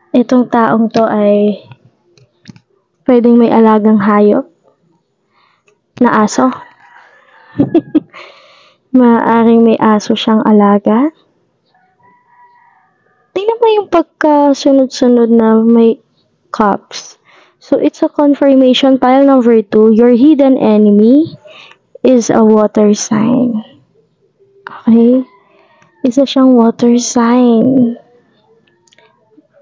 itong taong to ay pwedeng may alagang hayop na aso. Maaaring may aso siyang alaga. Tingnan mo yung pagkasunod-sunod na may cups. So, it's a confirmation. Pile number 2, your hidden enemy is a water sign. Okay? Isa siyang water sign.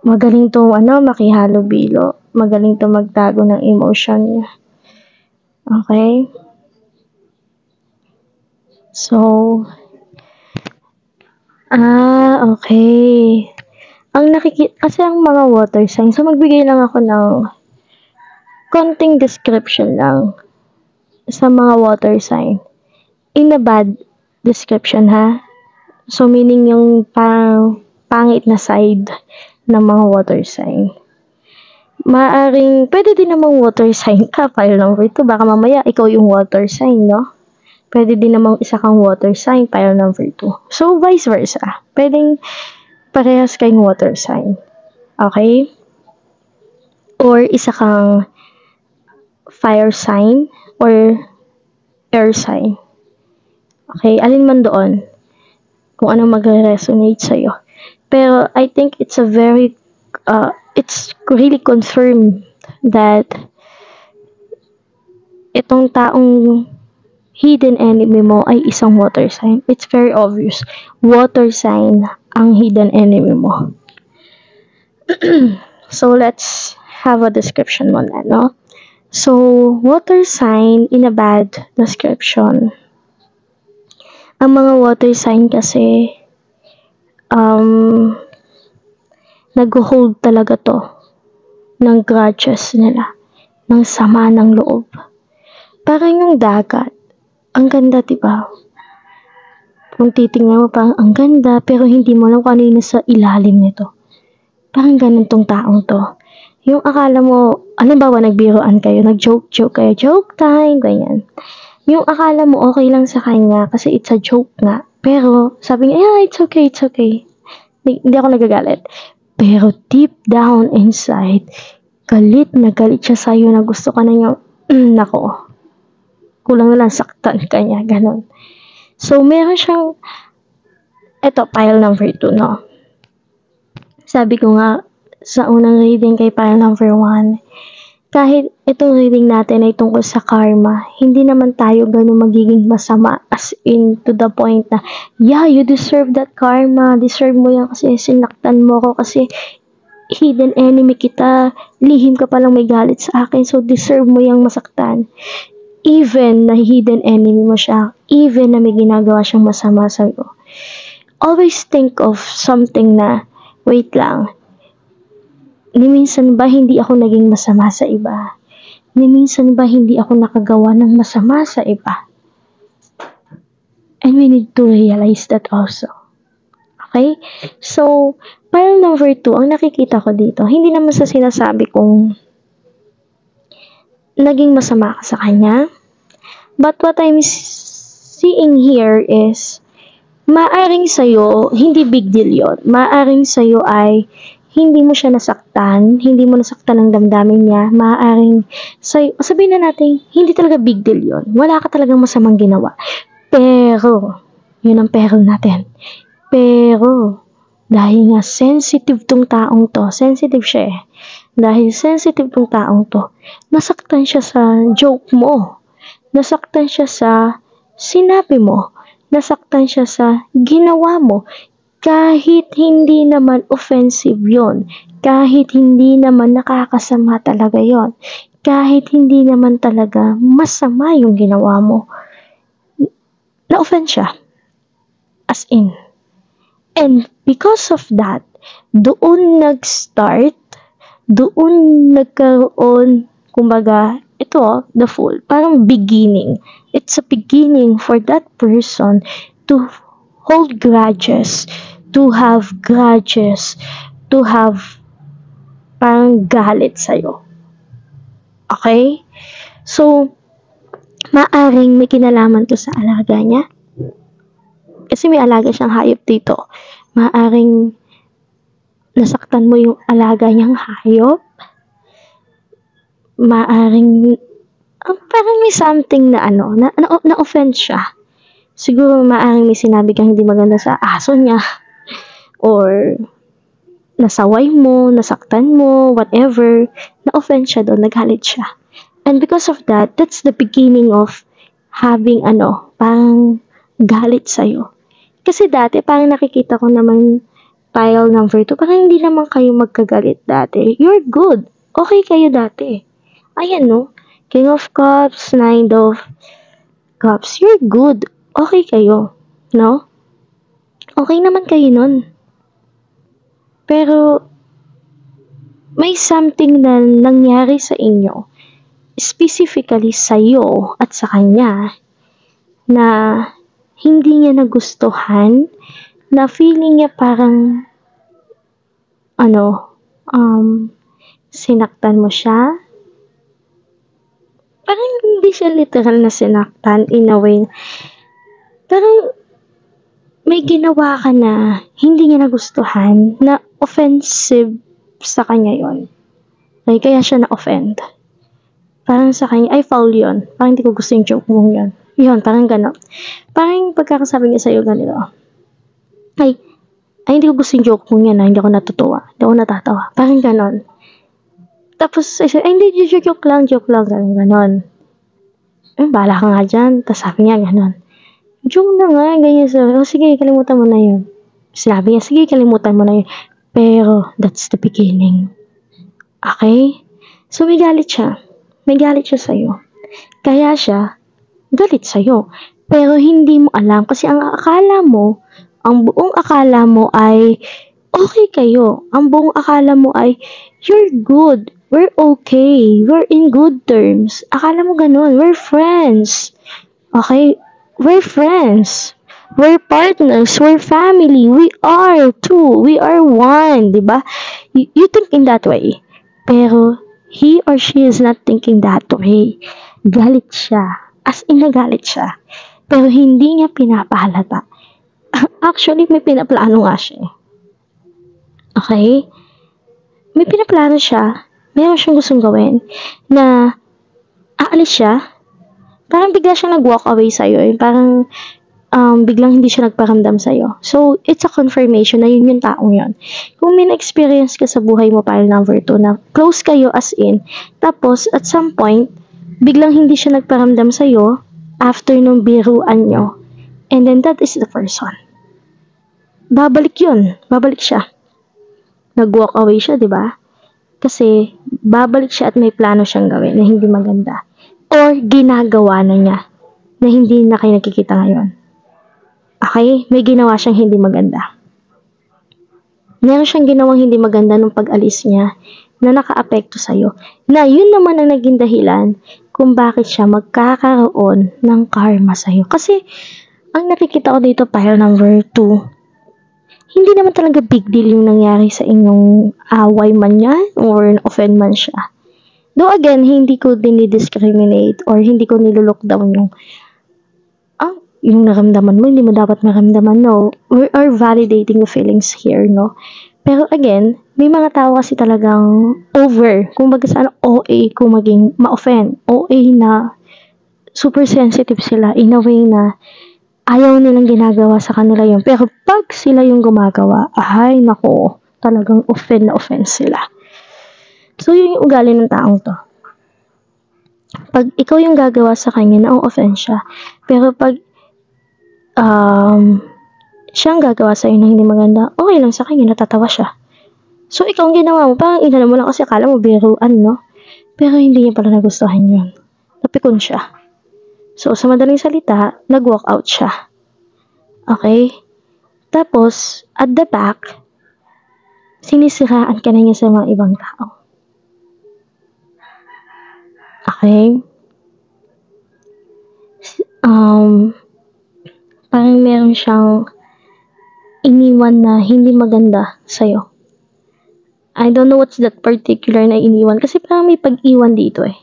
Magaling to, makihalo-bilo. Magaling to magtago ng emotion niya. Okay? So, okay. Kasi ang mga water signs, so magbigay lang ako ng konting description lang sa mga water sign. In a bad description, ha? So, meaning yung pangit na side ng mga water sign. Pwede din namang water sign ka, file number 2. Baka mamaya, ikaw yung water sign, no? Pwede din namang isa kang water sign, file number 2. So, vice versa. Pwedeng parehas kayong water sign. Okay? Or isa kang fire sign or air sign. Okay? Alin man doon. Kung ano mag-resonate sa'yo. Pero, I think it's really confirmed that itong taong hidden enemy mo ay isang water sign. It's very obvious. Water sign ang hidden enemy mo. So, let's have a description muna, no? So, water sign in a bad description. Ang mga water sign kasi, nag-hold talaga to ng grudges nila, ng sama ng loob. Parang yung dagat. Ang ganda, diba? Kung titingnan mo, parang ang ganda, pero hindi mo alam kung ano yung nasa ilalim nito. Parang ganun tong taong to. Yung akala mo, bawa nagbiroan kayo, nag-joke kayo, joke time, ganyan. Yung akala mo okay lang sa kanya kasi it's a joke nga. Pero sabi niya, yeah, it's okay. Hindi ako nagagalit. Pero deep down inside, galit na galit siya sa'yo na gusto ka na niya, nako, kulang na lang saktan ka niya, ganun. So, meron siyang, pile number 2, no? Sabi ko nga, sa unang reading kay pile number 1, kahit itong reading natin ay tungkol sa karma, hindi naman tayo ganun magiging masama as in to the point na, yeah, you deserve that karma, deserve mo yan kasi sinaktan mo ko kasi hidden enemy kita, lihim ka palang may galit sa akin, so deserve mo yang masaktan. Even na hidden enemy mo siya, even na may ginagawa siyang masama sa'yo. Always think of something na, wait lang, ni minsan ba hindi ako naging masama sa iba? Ni minsan ba hindi ako nakagawa ng masama sa iba? And we need to realize that also. Okay? So, pile number 2, ang nakikita ko dito, hindi naman sa sinasabi kong naging masama ka sa kanya. But what I'm seeing here is, maaring sa'yo, hindi big deal yun. Maaring sa'yo ay, hindi mo siya nasaktan, hindi mo nasaktan ang damdamin niya. Maaring, sabihin na natin, hindi talaga big deal yun. Wala ka talagang masamang ginawa. Pero, yun ang pero natin. Pero, dahil nga sensitive tong taong to, sensitive siya eh. Dahil sensitive tong taong to, nasaktan siya sa joke mo. Nasaktan siya sa sinabi mo. Nasaktan siya sa ginawa mo. Kahit hindi naman offensive yon, kahit hindi naman nakakasama talaga yon, kahit hindi naman talaga masama yung ginawa mo, na-offend siya. As in. And because of that, doon nag-start, doon nagkaroon, kumbaga, ito, the full, parang beginning. It's a beginning for that person to hold grudges, to have parang galit sa'yo. Okay? So, maaring may kinalaman to sa alaga niya. Kasi may alaga siyang hayop dito. Maaring nasaktan mo yung alaga niyang hayop. Maaring parang may something na na-offend siya. Siguro maaring may sinabi kang hindi maganda sa aso niya. Or nasaway mo, nasaktan mo, whatever. Na-offend siya doon, nagalit siya. And because of that, that's the beginning of having parang galit sa'yo. Kasi dati, parang nakikita ko naman pile number 2, parang hindi naman kayo magkagalit dati. You're good. Okay kayo dati. Ayan, no? King of Cups, Nine of Cups. You're good. okay kayo, no? Okay naman kayo nun. Pero, may something na nangyari sa inyo, specifically sa'yo at sa kanya, na hindi niya nagustuhan, na feeling niya parang, sinaktan mo siya. Parang hindi siya literal na sinaktan in a way. Parang may ginawa ka na hindi niya nagustuhan, na offensive sa kanya yon. Like, kaya siya na-offend. Parang sa kanya, ay foul yun. Parang hindi ko gusto yung joke mong yun. Yun, parang gano'n. Parang pagkakasabi niya sa'yo ganito, ay hindi ko gusto yung joke mong yan, hindi ako natutuwa. Hindi ako natatawa. Parang gano'n. Tapos, hindi, joke lang, gano'n. Bahala ka nga dyan. Tapos sabi niya, gano'n. Joke na nga, ganyan sabi. Sige, kalimutan mo na yun. Sinabi niya, sige, kalimutan mo na yun. Pero, that's the beginning. Okay? So, may galit siya. May galit siya sa'yo. Kaya siya, galit sa'yo. Pero, hindi mo alam. Kasi ang buong akala mo ay, okay kayo. Ang buong akala mo ay, you're good. We're okay. We're in good terms. Akala mo ganun. We're friends. Okay? We're friends. We're partners. We're family. We are two. We are one. Diba? You think in that way. Pero, he or she is not thinking that way. Galit siya. As in, nagalit siya. Pero, hindi niya pinapahalata. Actually, may pinaplano nga siya. Okay? May pinaplano siya. Meron siyang gustong gawin. Na, aalis siya. Parang bigla siya nag-walk away sa'yo. Parang, biglang hindi siya nagparamdam sa'yo. So, it's a confirmation na yun yung taong yun. Kung may na-experience ka sa buhay mo, pile number 2, na close kayo as in, tapos, at some point, biglang hindi siya nagparamdam sa'yo, after nung biruan nyo, and then that is the person. Babalik yun. Babalik siya. Nag-walk away siya, di ba? Kasi, babalik siya at may plano siyang gawin na hindi maganda. Or, ginagawa na niya na hindi na kayo nakikita ngayon. Okay? May ginawa siyang hindi maganda. Meron siyang ginawang hindi maganda nung pag-alis niya na naka-apekto sa'yo. Na yun naman ang naging dahilan kung bakit siya magkakaroon ng karma sa'yo. Kasi, ang nakikita ko dito, pile number 2, hindi naman talaga big deal yung nangyari sa inyong away man yan or offend man siya. Though again, hindi ko dinidiscriminate or hindi ko nilulook down yung naramdaman mo, hindi mo dapat maramdaman, no. We are validating the feelings here, no. Pero again, may mga tao kasi talagang over, kung baga saan OA kung maging ma-offend, OA na super sensitive sila in a way na ayaw nilang ginagawa sa kanila yun. Pero pag sila yung gumagawa, ay nako, talagang offend na offend sila. So, yun yung ugali ng taong to. Pag ikaw yung gagawa sa kanya, na-offend siya. Pero pag siyang gagawa sa'yo na hindi maganda, okay lang sa kanya, natatawa siya. So, ikaw ang ginawa mo, parang inano mo lang kasi akala mo biruan, no? Pero hindi niya pala nagustuhan yun. Napikon siya. So, sa madaling salita, nag-walk out siya. Okay? Tapos, at the back, sinisiraan ka na niya sa mga ibang tao. Okay? Parang meron siyang iniwan na hindi maganda sa'yo. I don't know what's that particular na iniwan kasi parang may pag-iwan dito eh.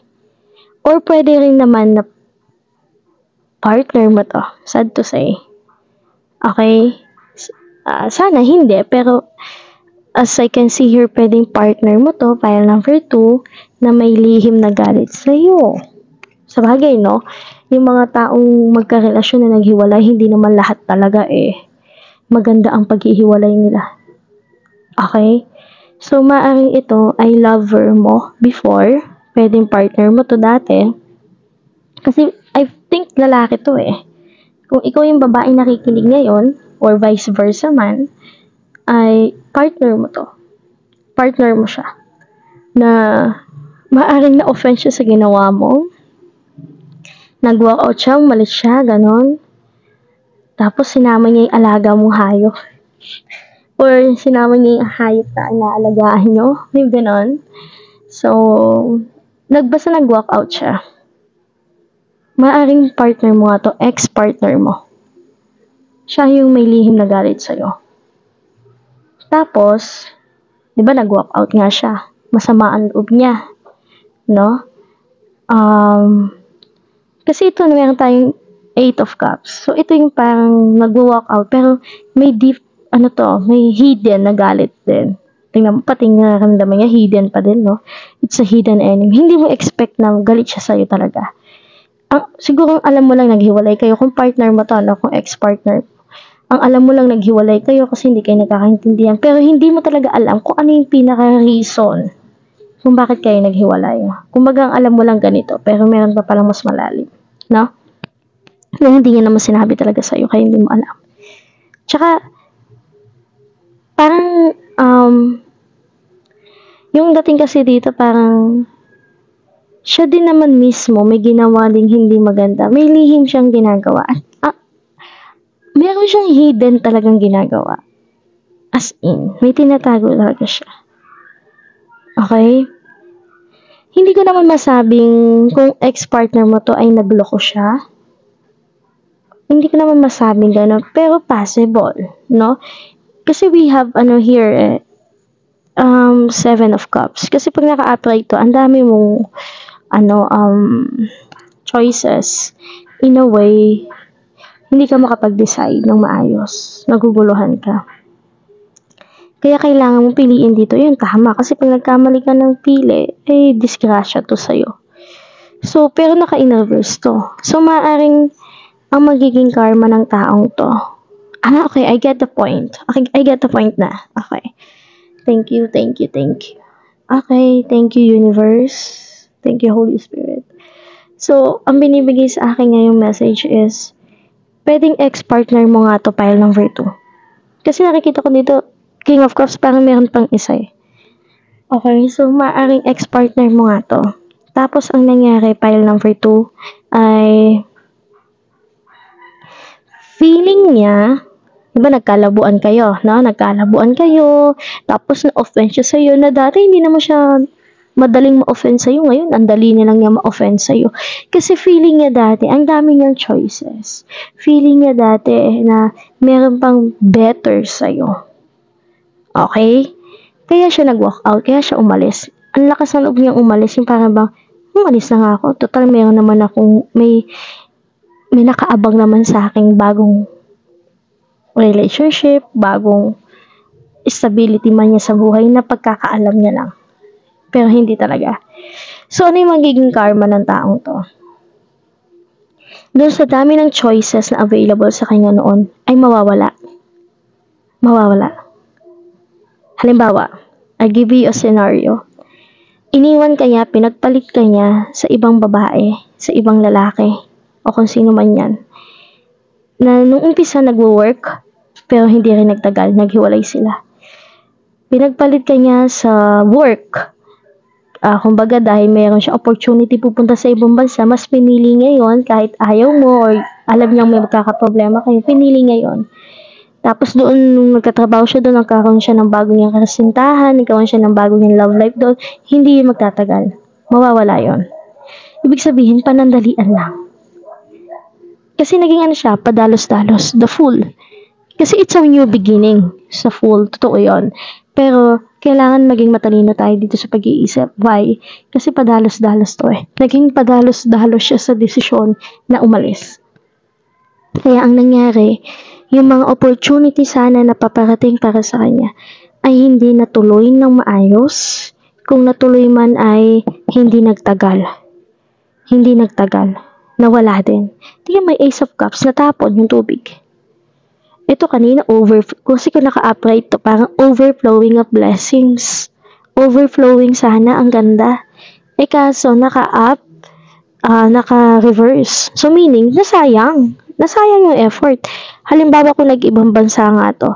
Or pwede rin naman na partner mo to. Sad to say. Okay? Sana hindi, pero as I can see here, pwedeng partner mo to, pile number 2, na may lihim na galit sa'yo. Sa bagay, no? Yung mga taong magkarelasyon na naghiwalay, hindi naman lahat talaga maganda ang paghihiwalay nila. Okay? So, maaaring ito ay lover mo before, pwedeng partner mo to dati. Kasi, I think lalaki to Kung ikaw yung babae nakikinig ngayon, or vice versa man, ay partner mo to. Partner mo siya. Na, maaaring na-offend siya sa ginawa mo. Nag-walk out siya, umalis siya, ganon. Tapos sinama niya yung alaga mong hayop. Or sinama niya yung hayop na inaalagaan nyo. Yung ganon. So, nag-walk out siya. Maaring partner mo nga to, ex-partner mo. Siya yung may lihim na galit sa'yo. Tapos, di ba nag-walk out nga siya? Masama ang loob niya. No? Kasi ito, meron tayong 8 of Cups. So, ito yung parang nag-walk out, pero may deep, may hidden na galit din. Tingnan mo, pati nararamdaman niya, hidden pa din, no? It's a hidden enemy. Hindi mo expect na galit siya sa'yo talaga. Siguro alam mo lang naghiwalay kayo kung partner mo to, no? Kung ex-partner mo. Ang alam mo lang naghiwalay kayo kasi hindi kayo nagkakaintindihan. Pero hindi mo talaga alam kung ano yung pinaka-reason kung bakit kayo naghiwalay. Kumbaga, alam mo lang ganito, pero meron pa palang mas malalim. No? Na hindi niya naman sinabi talaga sa'yo, kaya hindi mo alam. Tsaka, parang, yung dating kasi dito, parang, siya din naman mismo, may ginawa ding hindi maganda. May lihim siyang ginagawa. Meron siyang hidden talagang ginagawa. As in, may tinatago talaga siya. Okay? Hindi ko naman masabing kung ex-partner mo to ay nagloko siya. Hindi ko naman masabing gano'n, pero possible, no? Kasi we have, here, 7 of Cups. Kasi pag naka-upright to, ang dami mong, choices. In a way, hindi ka makapag-decide ng maayos. Naguguluhan ka. Kaya kailangan mong piliin dito yung tama. Kasi pag nagkamali ka ng pili, disgrasya to sa'yo. So, pero naka-inverse to. So, maaaring ang magiging karma ng taong to. Okay, I get the point. Okay, I get the point na. Okay. Thank you. Okay, thank you, universe. Thank you, Holy Spirit. So, ang binibigay sa akin ngayong message is, pwedeng ex-partner mo nga to pile number 2. Kasi nakikita ko dito, King of Cups, parang meron pang isa eh. Okay, so maaaring ex-partner mo nga to. Tapos, ang nangyari, pile number 2, ay feeling niya, diba nagkalabuan kayo, no? Nagkalabuan kayo, tapos na-offend siya sa'yo na dati hindi naman siya madaling ma-offend sa'yo. Ngayon, ang dali nilang niya ma-offend sa'yo. Kasi feeling niya dati, ang dami niyang choices. Feeling niya dati na meron pang better sa'yo. Okay? Kaya siya nag-walk out, kaya siya umalis. Ang lakas ng loob niyang umalis, yung parang bang, umalis na nga ako. Total, meron naman akong, may nakaabang naman sa aking bagong relationship, bagong stability man niya sa buhay na pagkakaalam niya lang. Pero hindi talaga. So, ano yung magiging karma ng taong to? Doon sa dami ng choices na available sa kanya noon, ay mawawala. Mawawala. Halimbawa, I'll give you a scenario. Iniwan kanya, pinagpalit kanya sa ibang babae, sa ibang lalaki, o kung sino man yan. Na nung umpisa nagwo-work, pero hindi rin nagtagal, naghiwalay sila. Pinagpalit kanya sa work. Kumbaga dahil meron siya opportunity pupunta sa ibang bansa, mas pinili niya yon kahit ayaw mo or alam niyang may magkakaproblema kayo, pinili niya yon. Tapos doon, nung nagkatrabaho siya doon, nagkaroon siya ng bagong niyang kasintahan, nagkaroon siya ng bagong niyang love life doon, hindi yun magtatagal. Mawawala yon. Ibig sabihin, panandalian lang. Kasi naging siya, padalos-dalos, the fool. Kasi it's a new beginning sa fool, totoo yon. Pero, kailangan maging matalino tayo dito sa pag-iisip. Why? Kasi padalos-dalos to eh. Naging padalos-dalos siya sa desisyon na umalis. Kaya ang nangyari, yung mga opportunity sana na paparating para sa kanya ay hindi natuloy ng maayos. Kung natuloy man ay hindi nagtagal. Hindi nagtagal. Nawala din. Tingnan, may Ace of Cups, natapon yung tubig. Ito kanina, kasi kung naka-upright to, parang overflowing of blessings. Overflowing sana, ang ganda. Kaso, naka-up, naka-reverse. So, meaning, nasayang. Nasayang yung effort. Halimbawa, kung nag-ibang bansa nga to,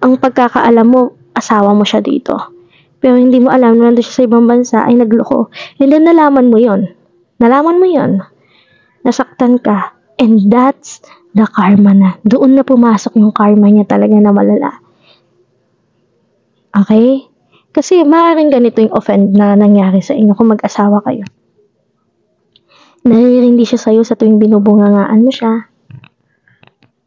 ang pagkakaalam mo, asawa mo siya dito. Pero hindi mo alam, nandun siya sa ibang bansa, ay nagloko. And then, nalaman mo yon. Nasaktan ka. And that's the karma na. Doon na pumasok yung karma niya talaga na malala. Okay? Kasi maaaring ganito yung offend na nangyari sa inyo kung mag-asawa kayo. Naririndi siya sa'yo sa tuwing binubungangaan mo siya.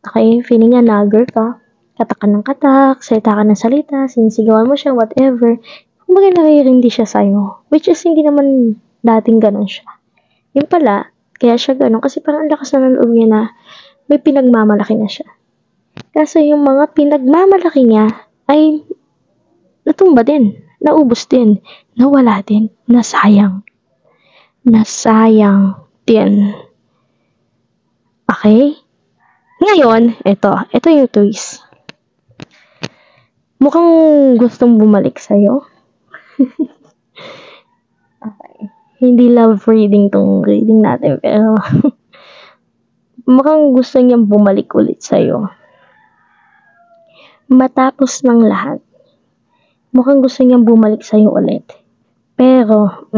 Okay? Feeling niya nagger ka. Katak ka ng katak, salita ka ng salita, sinisigawan mo siya, whatever. Kumbaga naririndi siya sa'yo. Which is hindi naman dating ganun siya. Yung pala, kaya siya ganun kasi parang ang lakas na ng loob niya na may pinagmamalaki na siya. Kaso yung mga pinagmamalaki niya ay natumba din, naubos din, nawala din, nasayang. Nasayang din. Okay? Ngayon, ito yung twist. Mukhang gustong bumalik sa'yo. Okay. Hindi love reading tong reading natin, pero mukhang gusto niyang bumalik ulit sa'yo. Matapos ng lahat, mukhang gusto niyang bumalik sa'yo ulit. Pero,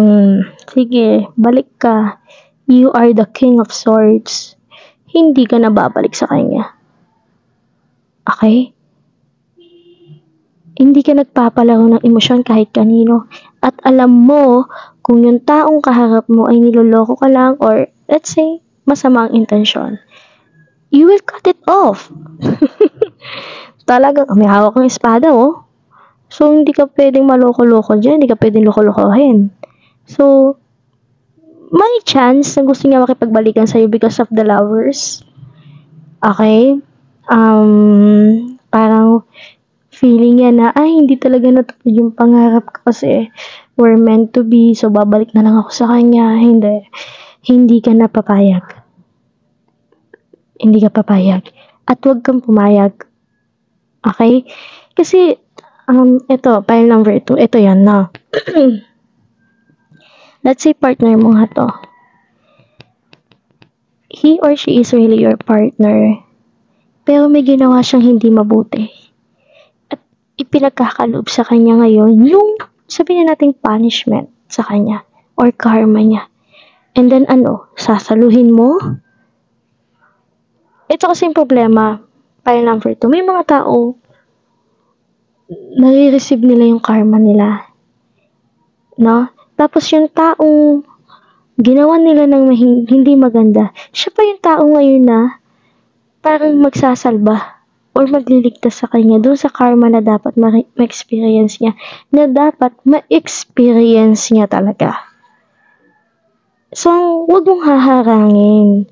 sige, balik ka. You are the King of Swords. Hindi ka na babalik sa kanya. Okay? Hindi ka nagpapalaro ng emosyon kahit kanino. At alam mo kung yung taong kaharap mo ay niloloko ka lang or let's say, masama ang intensyon. You will cut it off. Talagang, may hawak ng espada, oh. So, hindi ka pwedeng maloko-loko dyan. Hindi ka pwedeng loko-lokohin. So, may chance na gusto niya makipagbalikan sa'yo because of the lovers. Okay? Parang feeling niya na, hindi talaga natupad yung pangarap ko kasi we're meant to be. So, babalik na lang ako sa kanya. Hindi. Hindi ka na papayag. Hindi ka papayag. At huwag kang pumayag. Okay? Kasi, ito, pile number 2. Ito yan, no? Let's say partner mo nga to. He or she is really your partner. Pero may ginawa siyang hindi mabuti. At ipinagkakaloob sa kanya ngayon yung, sabihin na nating punishment sa kanya. Or karma niya. And then sasaluhin mo? Ito kasi yung problema. Pile number 2. May mga tao nare-receive nila yung karma nila. No? Tapos yung taong ginawa nila ng hindi maganda, siya pa yung tao ngayon na parang magsasalba or magliligtas sa kanya doon sa karma na dapat ma-experience niya. Na dapat ma-experience niya talaga. So, huwag mong haharangin.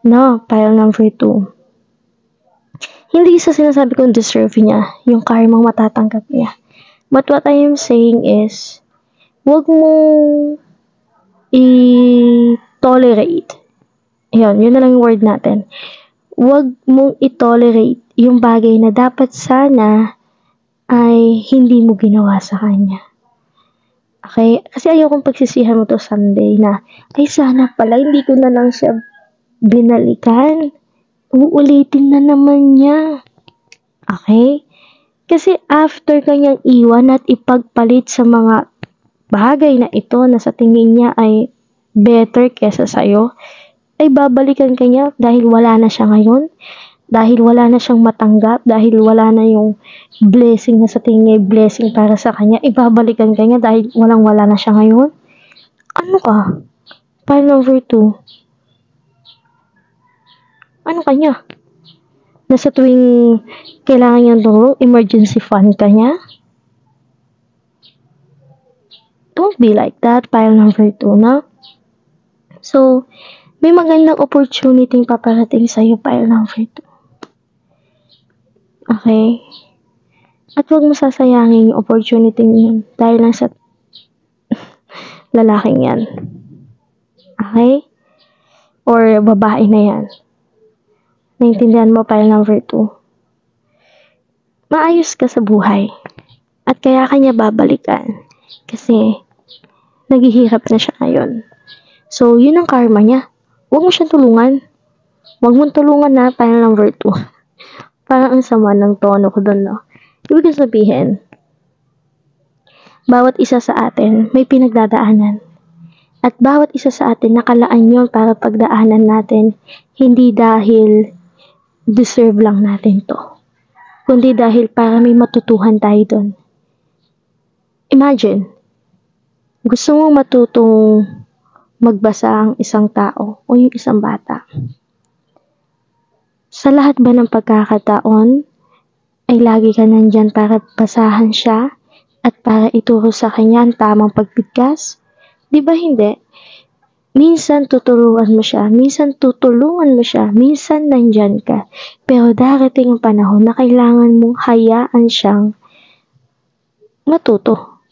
No? Pile number 2. Hindi sa sinasabi kong deserve niya yung karmang matatanggap niya. But what I am saying is, huwag mong i-tolerate. Yun na lang yung word natin. Huwag mong i-tolerate yung bagay na dapat sana ay hindi mo ginawa sa kanya. Okay? Kasi ayokong pagsisihan mo to someday na, ay sana pala hindi ko na lang siya binalikan. Uulitin na naman niya. Okay? Kasi after kanyang iwan at ipagpalit sa mga bagay na ito na sa tingin niya ay better kesa sa'yo, ay babalikan kanya dahil wala na siya ngayon, dahil wala na siyang matanggap, dahil wala na yung blessing na sa tingin niya, blessing para sa kanya, ibabalikan kanya dahil wala na siya ngayon. Ano ka? Pile number 2. Ano kanya? Nasa tuwing kailangan niyang tulong, emergency fund ka niya? Don't be like that, pile number 2, na? So, may magandang opportunity paparating sa'yo, pile number 2. Okay? At huwag mo sasayangin yung opportunity yun dahil lang sa lalaking yan. Okay? Or babae na yan. Naintindihan mo, pile number 2. Maayos ka sa buhay. At kaya kanya babalikan. Kasi, naghihirap na siya ngayon. So, yun ang karma niya. Huwag mo siyang tulungan. Huwag mong tulungan na, pile number 2. Parang ang sama ng tono ko doon, no? Ibig sabihin, bawat isa sa atin may pinagdadaanan. At bawat isa sa atin nakalaan yun para pagdaanan natin. Hindi dahil deserve lang natin to, kundi dahil para may matutuhan tayo doon. Imagine, gusto mong matutong magbasa ang isang tao o yung isang bata. Sa lahat ba ng pagkakataon ay lagi ka nandyan para basahan siya at para ituro sa kanya ang tamang pagbigkas? Di ba hindi? Minsan tuturuan mo siya, minsan tutulungan mo siya, minsan nandyan ka. Pero darating ang panahon na kailangan mong hayaan siyang matuto.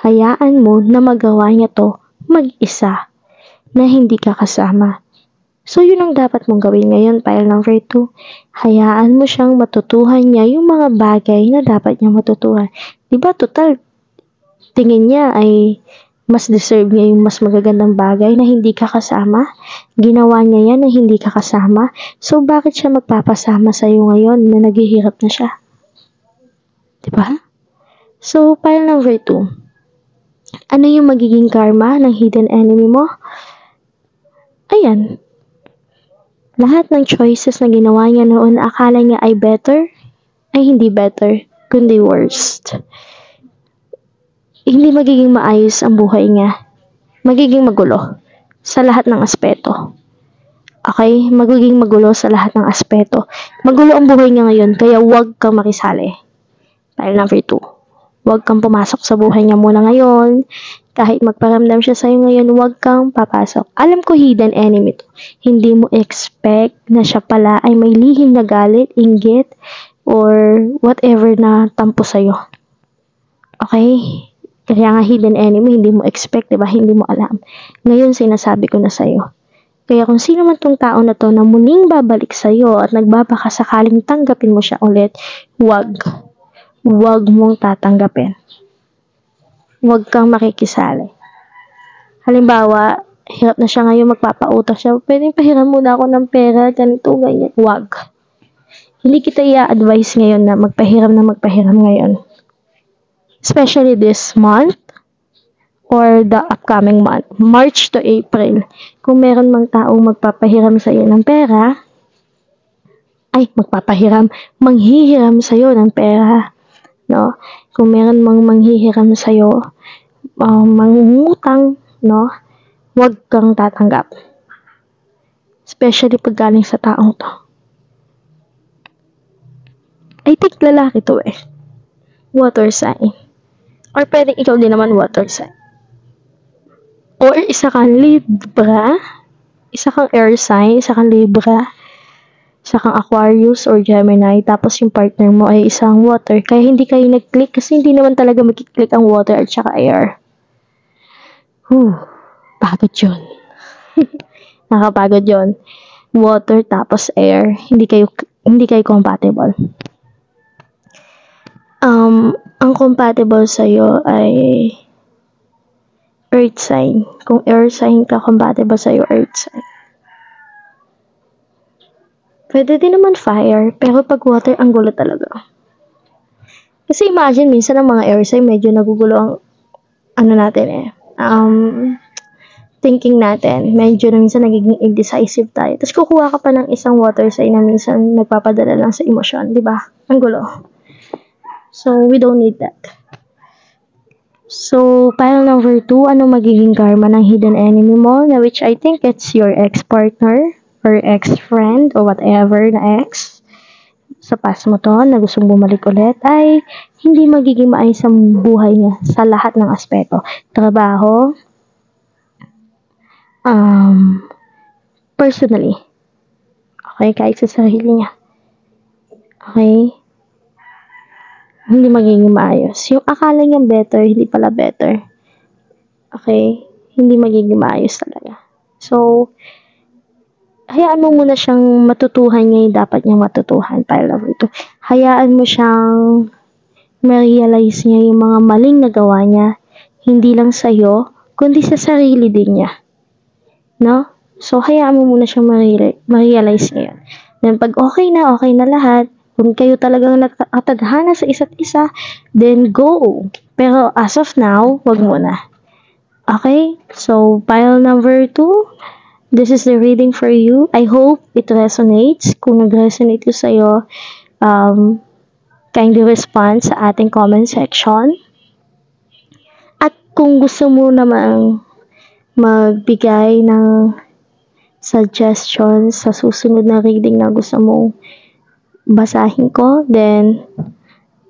Hayaan mo na magawa niya to mag-isa, na hindi ka kasama. So, yun ang dapat mong gawin ngayon, pile number 2. Hayaan mo siyang matutuhan niya yung mga bagay na dapat niya matutuhan. Diba, total, tingin niya ay mas deserve niya yung mas magagandang bagay na hindi ka kasama. Ginawa niya yan na hindi ka kasama. So, bakit siya magpapasama sa'yo ngayon na naghihirap na siya? Diba? So, pile number 2. Ano yung magiging karma ng hidden enemy mo? Ayan. Lahat ng choices na ginawa niya noon na akala niya ay better, ay hindi better, kundi worst. Hindi magiging maayos ang buhay niya. Magiging magulo sa lahat ng aspeto. Okay? Magiging magulo sa lahat ng aspeto. Magulo ang buhay niya ngayon, kaya huwag kang makisali. Pile number 2. Huwag kang pumasok sa buhay niya muna ngayon. Kahit magparamdam siya sa'yo ngayon, huwag kang papasok. Alam ko hidden enemy to. Hindi mo expect na siya pala ay may lihim na galit, inggit, or whatever na tampo sa'yo. Okay? Kaya nga hidden enemy, hindi mo expect, diba? Hindi mo alam. Ngayon, sinasabi ko na sa'yo. Kaya kung sino man tong tao na to na muling babalik sa'yo at nagbabaka sakaling tanggapin mo siya ulit, huwag mong tatanggapin. Huwag kang makikisali. Halimbawa, hirap na siya ngayon, magpapautak siya. Pwede pahiram muna ako ng pera, ganito, ganyan. Huwag. Hindi kita i-advise ngayon na magpahiram ngayon. Especially this month or the upcoming month, March to April. Kung meron mang taong magpapahiram sa iyo ng pera, manghihiram sa iyo ng pera. No? Kung meron mang manghihiram sa iyo, mangungutang, no? Huwag kang tatanggap. Especially pag galing sa taong to. I think lalaki to eh. Water sign. Or pwedeng ikaw din naman water sign. Or isa kang Libra, isa kang air sign, isa kang Libra, isa kang Aquarius or Gemini, tapos yung partner mo ay isang water. Kaya hindi kayo nag-click kasi hindi naman talaga mag-click ang water at saka air. Pagod yun. Nakapagod yun. Water tapos air. Hindi kayo compatible. Ang compatible sa'yo ay earth sign. Kung air sign ka, compatible sa'yo earth sign. Pwede din naman fire, pero pag water, ang gulo talaga. Kasi imagine, minsan ang mga air sign, medyo nagugulo ang thinking natin. Medyo na minsan nagiging indecisive tayo. Tapos kukuha ka pa ng isang water sign na minsan nagpapadala lang sa emosyon, di ba? Ang gulo. So, we don't need that. So, pile number 2, ano magiging karma ng hidden enemy mo? Na which I think it's your ex-partner or ex-friend or whatever na ex. Sa past mo to, na gustong bumalik ulit, ay hindi magiging maayos ang buhay niya sa lahat ng aspeto. Trabaho, personally. Okay, kahit sa sarili niya. Okay? Hindi magiging maayos. Yung akala niyang better, hindi pala better. Okay? Hindi magiging maayos talaga. So, hayaan mo muna siyang matutuhan niya yung dapat niyang matutuhan. Pile number 2. Hayaan mo siyang ma-realize niya yung mga maling nagawa niya. Hindi lang sa'yo, kundi sa sarili din niya. No? So, hayaan mo muna siyang ma-realize niya yun. Then, pag okay na lahat, kung kayo talagang nakatadhana sa isa't isa, then go. Pero as of now, wag muna. Okay? So, pile number 2, this is the reading for you. I hope it resonates. Kung nag-resonate ito sa'yo, kindly respond sa ating comment section. At kung gusto mo namang magbigay ng suggestions sa susunod na reading na gusto mong basahin ko, then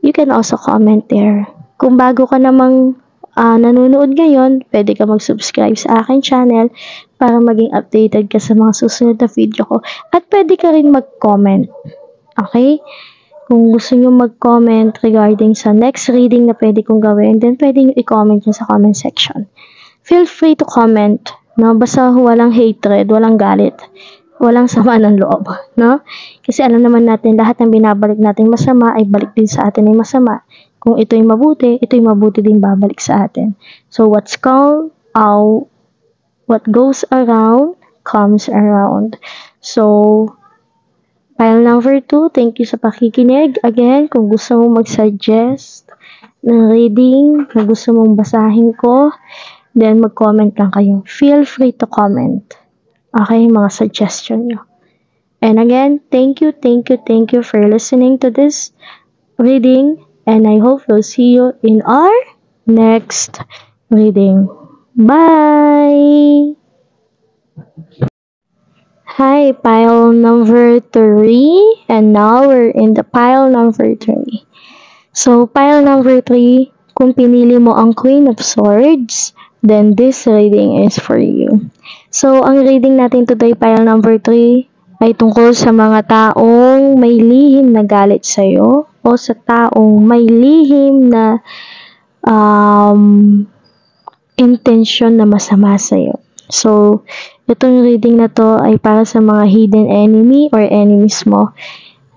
you can also comment there. Kung bago ka namang nanonood ngayon, pwede ka mag-subscribe sa aking channel para maging updated ka sa mga susunod na video ko. At pwede ka rin mag-comment. Okay? Kung gusto nyo mag-comment regarding sa next reading na pwede kong gawin, then pwede nyo i-comment nyo sa comment section. Feel free to comment, no? Basta walang hatred, walang galit, walang sama ng loob, no? Kasi alam naman natin, lahat ng binabalik natin masama ay balik din sa atin ay masama. Kung ito'y mabuti din babalik sa atin. So, what goes around, comes around. So, pile number 2, thank you sa pakikinig. Again, kung gusto mong mag-suggest ng reading, kung gusto mong basahin ko, then mag-comment lang kayo. Feel free to comment. Okay, mga suggestion nyo. And again, thank you for listening to this reading. And I hope we'll see you in our next reading. Bye! Hi, pile number 3. And now we're in the pile number 3. So, pile number 3, kung pinili mo ang Queen of Swords, then this reading is for you. So, ang reading natin today, pile number 3, ay tungkol sa mga taong may lihim na galit sa'yo o sa taong may lihim na intention na masama sa'yo. So, itong reading na to ay para sa mga hidden enemy or enemies mo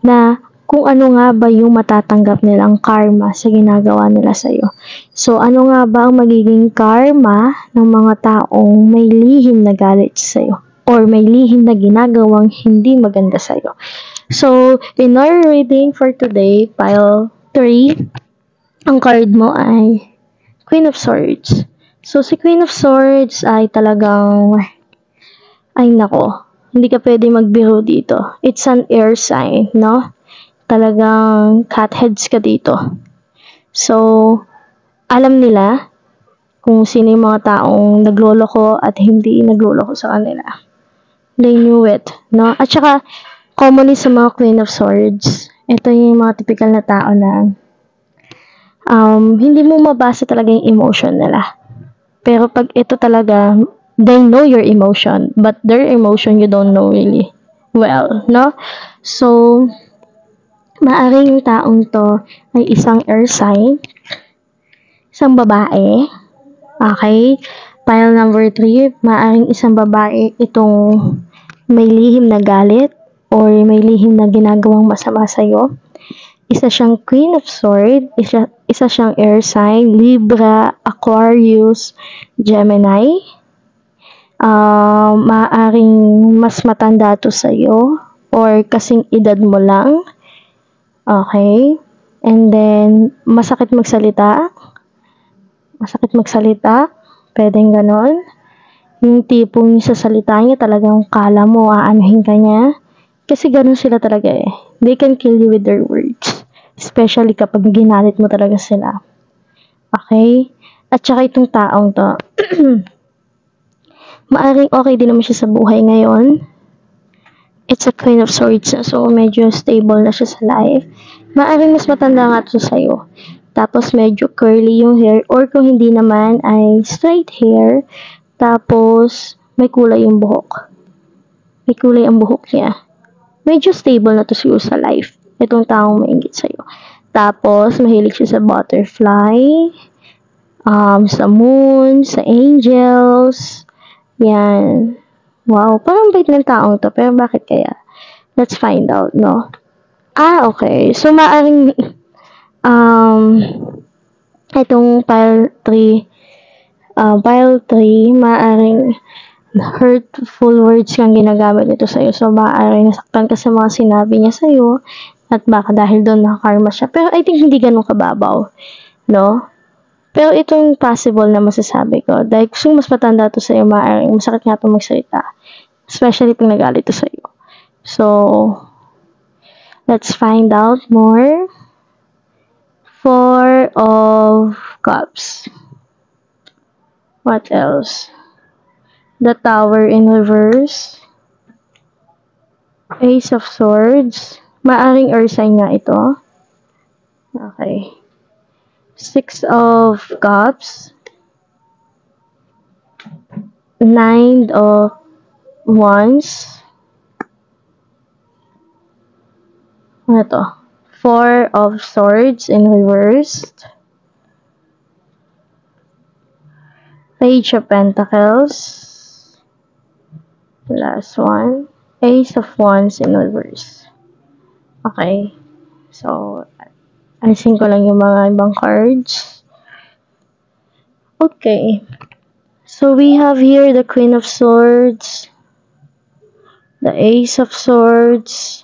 na kung ano nga ba yung matatanggap nilang karma sa ginagawa nila sa'yo. So, ano nga ba ang magiging karma ng mga taong may lihim na galit sa'yo? Or may lihim na ginagawang hindi maganda sa'yo. So, in our reading for today, pile 3, ang card mo ay Queen of Swords. So, si Queen of Swords ay talagang, ay nako, hindi ka pwede magbiro dito. It's an air sign, no? Talagang cat heads ka dito. So, alam nila kung sino yung mga taong nagloloko at hindi nagloloko sa kanila. They knew it, no? At saka, commonly sa mga Queen of Swords, ito yung mga typical na tao na hindi mo mabasa talaga yung emotion nila. Pero pag ito talaga, they know your emotion, but their emotion you don't know really well, no? So, maaring yung taong to ay isang air sign, isang babae, okay? Pile number 3, maaring isang babae itong may lihim na galit or may lihim na ginagawang masama sa'yo. Isa siyang Queen of Swords, isa siyang air sign, Libra, Aquarius, Gemini. Maaring mas matanda to sa'yo or kasing edad mo lang. Okay? And then, masakit magsalita. Pwedeng ganon. Yung tipong sa salita niya talagang kala mo aanuhin ka niya. Kasi ganon sila talaga eh. They can kill you with their words. Especially kapag ginalit mo talaga sila. Okay? At saka itong taong to, maaring okay din naman siya sa buhay ngayon. It's a Queen of Swords na, so medyo stable na siya sa life. Maaring mas matanda nga ito sa'yo. Tapos medyo curly yung hair, or kung hindi naman ay straight hair. Tapos may kulay yung buhok. May kulay ang buhok niya. Medyo stable na to siguro sa life. Itong taong maingit sa'yo. Tapos mahilig siya sa butterfly, sa moon, sa angels. Yan. Wow, parang bait ng taong to. Pero bakit kaya? Let's find out, no? Okay. So, maaring itong pile 3, maaring hurtful words kang ginagamit ito sa'yo. So, maaring nasaktan ka sa mga sinabi niya sa'yo at baka dahil doon nakakarma siya. Pero I think hindi ganun kababaw, no? Pero itong possible na masasabi ko, dahil kung mas matanda to sa'yo, maaring masakit nga itong magsalita. Especially pag nagalit to sa'yo. So, let's find out more. Four of Cups. What else? The Tower in reverse. Ace of Swords. Maaring earth sign nga ito. Okay. Six of Cups. Nine of Wands. Ano to? Four of Swords in reversed. Page of Pentacles. Last one. Ace of Wands in reverse. Okay. So, alisin ko lang yung mga ibang cards. Okay. So, we have here the Queen of Swords, the Ace of Swords,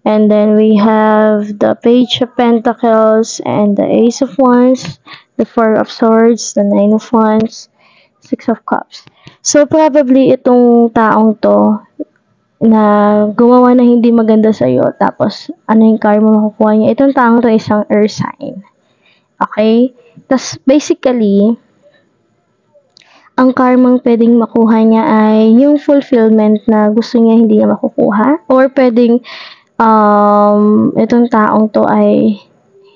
and then we have the Page of Pentacles, and the Ace of Wands, the Four of Swords, the Nine of Wands, Six of Cups. So, probably itong taong to, na gumawa na hindi maganda sa'yo, tapos ano yung karma makukuha niya. Itong taong to isang earth sign. Okay? Tapos, basically, ang karmang pwedeng makuha niya ay yung fulfillment na gusto niya hindi niya makukuha. Or pwedeng, itong taong to ay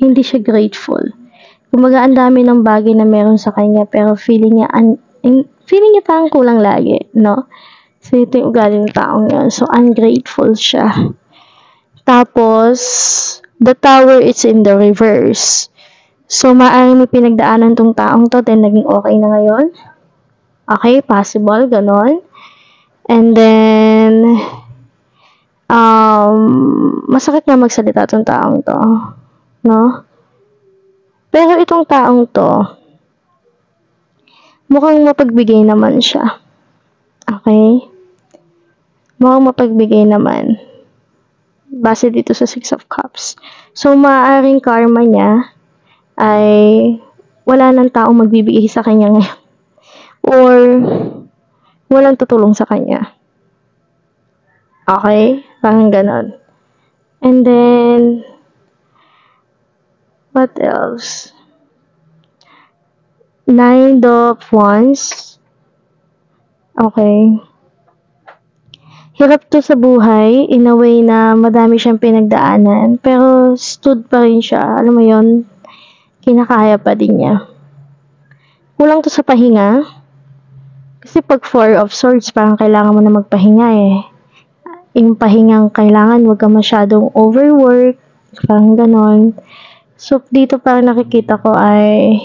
hindi siya grateful. Kumbaga, ang dami ng bagay na meron sa kanya, pero feeling niya parang kulang lagi, no? So, ito yung ugali ng taong yun. So, ungrateful siya. Tapos, the Tower is in the reverse. So, maaaring may pinagdaanan tong taong to, then naging okay na ngayon. Okay, possible, ganon. And then, masakit na magsalita tong taong to. No? Pero itong taong to, mukhang mapagbigay naman siya. Okay? Mukhang mapagbigay naman. Base dito sa Six of Cups. So, maaaring karma niya ay wala nang taong magbibigay sa kanya ngayon. Or, walang tutulong sa kanya. Okay? Parang ganon. And then, what else? Nine of Wands. Okay. Hirap to sa buhay, in a way na madami siyang pinagdaanan, pero stood pa rin siya. Alam mo yon, kinakaya pa din niya. Kulang to sa pahinga. Kasi pag Four of Swords, parang kailangan mo na magpahinga eh. Yung pahingang kailangan, wag ka masyadong overwork, parang ganon. So, dito parang nakikita ko ay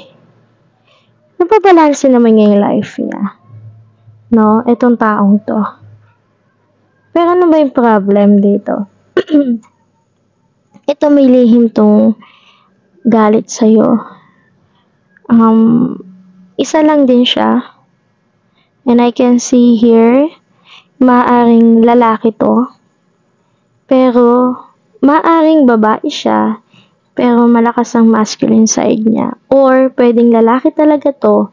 nababalansin naman niya yung life niya. No? Itong taong to. Pero ano ba yung problem dito? Ito may lihim tong galit sa'yo. Isa lang din siya. And I can see here, maaring lalaki to. Pero, maaring babae siya. Pero malakas ang masculine side niya. Or, pwedeng lalaki talaga to.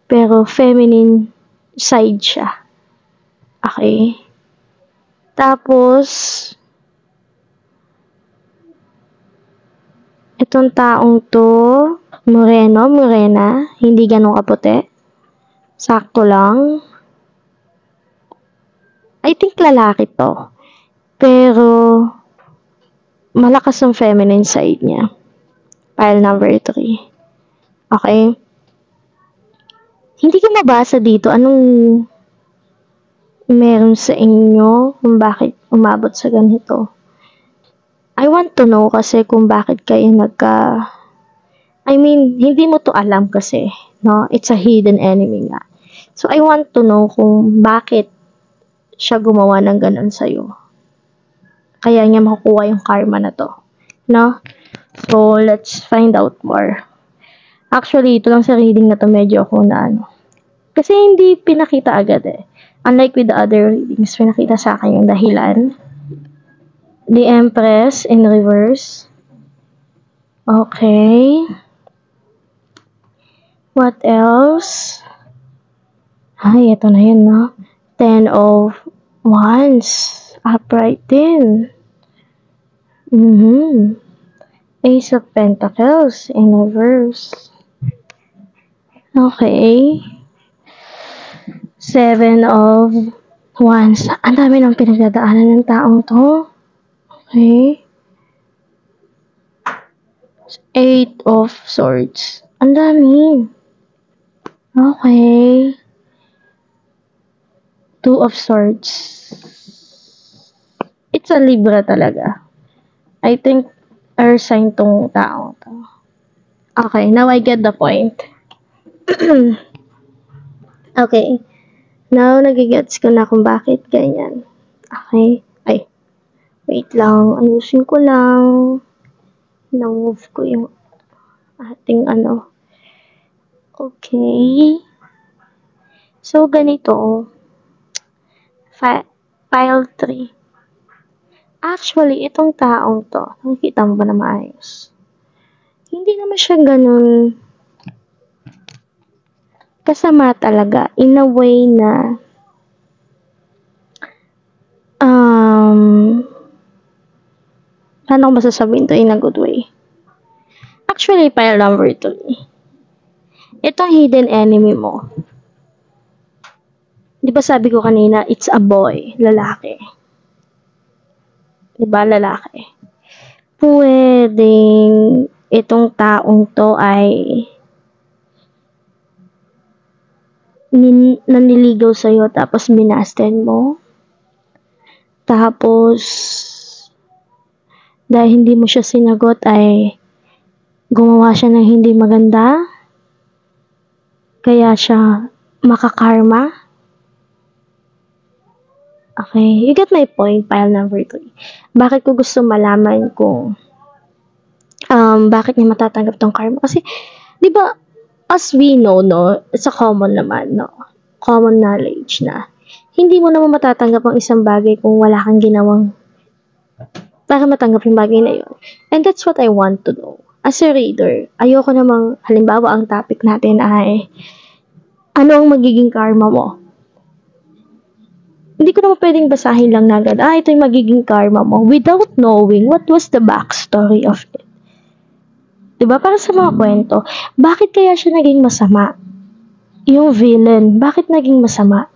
Pero feminine side siya. Okay? Tapos, itong taong to, morena, hindi ganun kaputi. Sakto lang. I think lalaki to. Pero, malakas ang feminine side niya. Pile number 3. Okay? Hindi ko mabasa dito anong meron sa inyo kung bakit umabot sa ganito. I want to know kasi kung bakit kayo hindi mo to alam kasi, no? It's a hidden enemy nga. So, I want to know kung bakit siya gumawa ng ganun sa'yo. Kaya niya makukuha yung karma na to, no? So, let's find out more. Actually, ito lang sa reading na to, medyo ako na kasi hindi pinakita agad eh. Unlike with the other readings, pinakita sa akin yung dahilan. The Empress in reverse. Okay. What else? Ay, ito na yun, no? Ten of Wands. Upright din. Ace of Pentacles in reverse. Okay. Seven of Wands. Ang dami ng pinagdadaanan ng taong to. Okay. Eight of Swords. Ang dami. Okay. Two of Swords. It's a Libra talaga. I think earth sign tong tao to. Okay, now I get the point. Okay. Now, nagigets ko na kung bakit ganyan. Okay. Ay. Wait lang. Ayusin ko lang. Na-move ko yung ating ano. Okay. So, ganito. Pile 3. Actually, itong taong to, nakikita mo ba na maayos? Hindi naman siya ganun kasama talaga in a way na paano ko masasabihin to in a good way? Actually, pile number 3. Itong hidden enemy mo. Di ba sabi ko kanina, it's a boy, lalaki. Di ba, lalaki? Pwedeng itong taong to ay naniligaw sa'yo tapos binasten mo. Tapos, dahil hindi mo siya sinagot ay gumawa siya ng hindi maganda. Kaya siya makakarma. Okay, you get my point, pile number 3. Bakit ko gusto malaman kung bakit niya matatanggap tong karma? Kasi, di ba, as we know, no, it's a common naman, no, common knowledge na hindi mo naman matatanggap ang isang bagay kung wala kang ginawang para matanggap yung bagay na yun. And that's what I want to know. As a reader, ayoko namang, halimbawa, ang topic natin ay ano ang magiging karma mo? Hindi ko naman pwedeng basahin lang na agad, ito yung magiging karma mo without knowing what was the backstory of it. Diba? Para sa mga kwento, bakit kaya siya naging masama? Yung villain, bakit naging masama?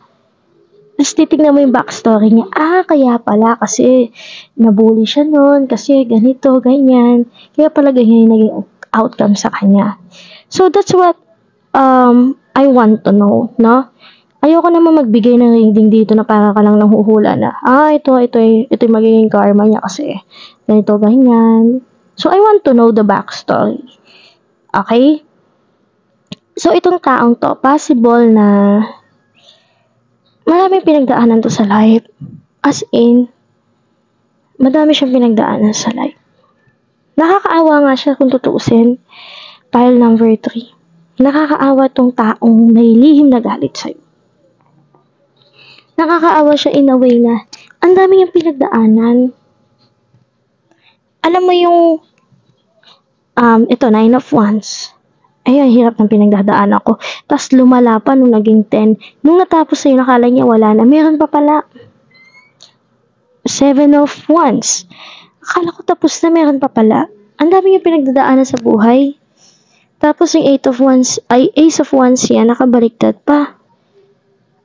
Tapos titignan mo yung backstory niya, kaya pala kasi nabully siya noon, kasi ganito, ganyan. Kaya pala ganyan yung naging outcome sa kanya. So that's what I want to know, no? Ayoko naman magbigay ng reading dito na para ka lang nanghuhula na, ito yung magiging karma niya kasi ganito, ganyan. So, I want to know the backstory. Okay? So, itong taong to, possible na maraming pinagdaanan to sa life. As in, madami siyang pinagdaanan sa life. Nakakaawa nga siya kung tutuusin. Pile number 3. Nakakaawa tong taong may lihim na galit sa'yo. Nakakaawa siya in a way na ang dami niyang pinagdaanan. Alam mo yung ito, 9 of Wands. Ay, hirap ng pinagdadaanan ko. Tapos lumala pa nung naging 10. Nung natapos sa'yo, nakala niya wala na. Meron pa pala. 7 of Wands. Akala ko tapos na, meron pa pala. Ang dami niyang pinagdadaanan sa buhay. Tapos yung 8 of Wands, ay Ace of Wands yan, nakabaliktad pa.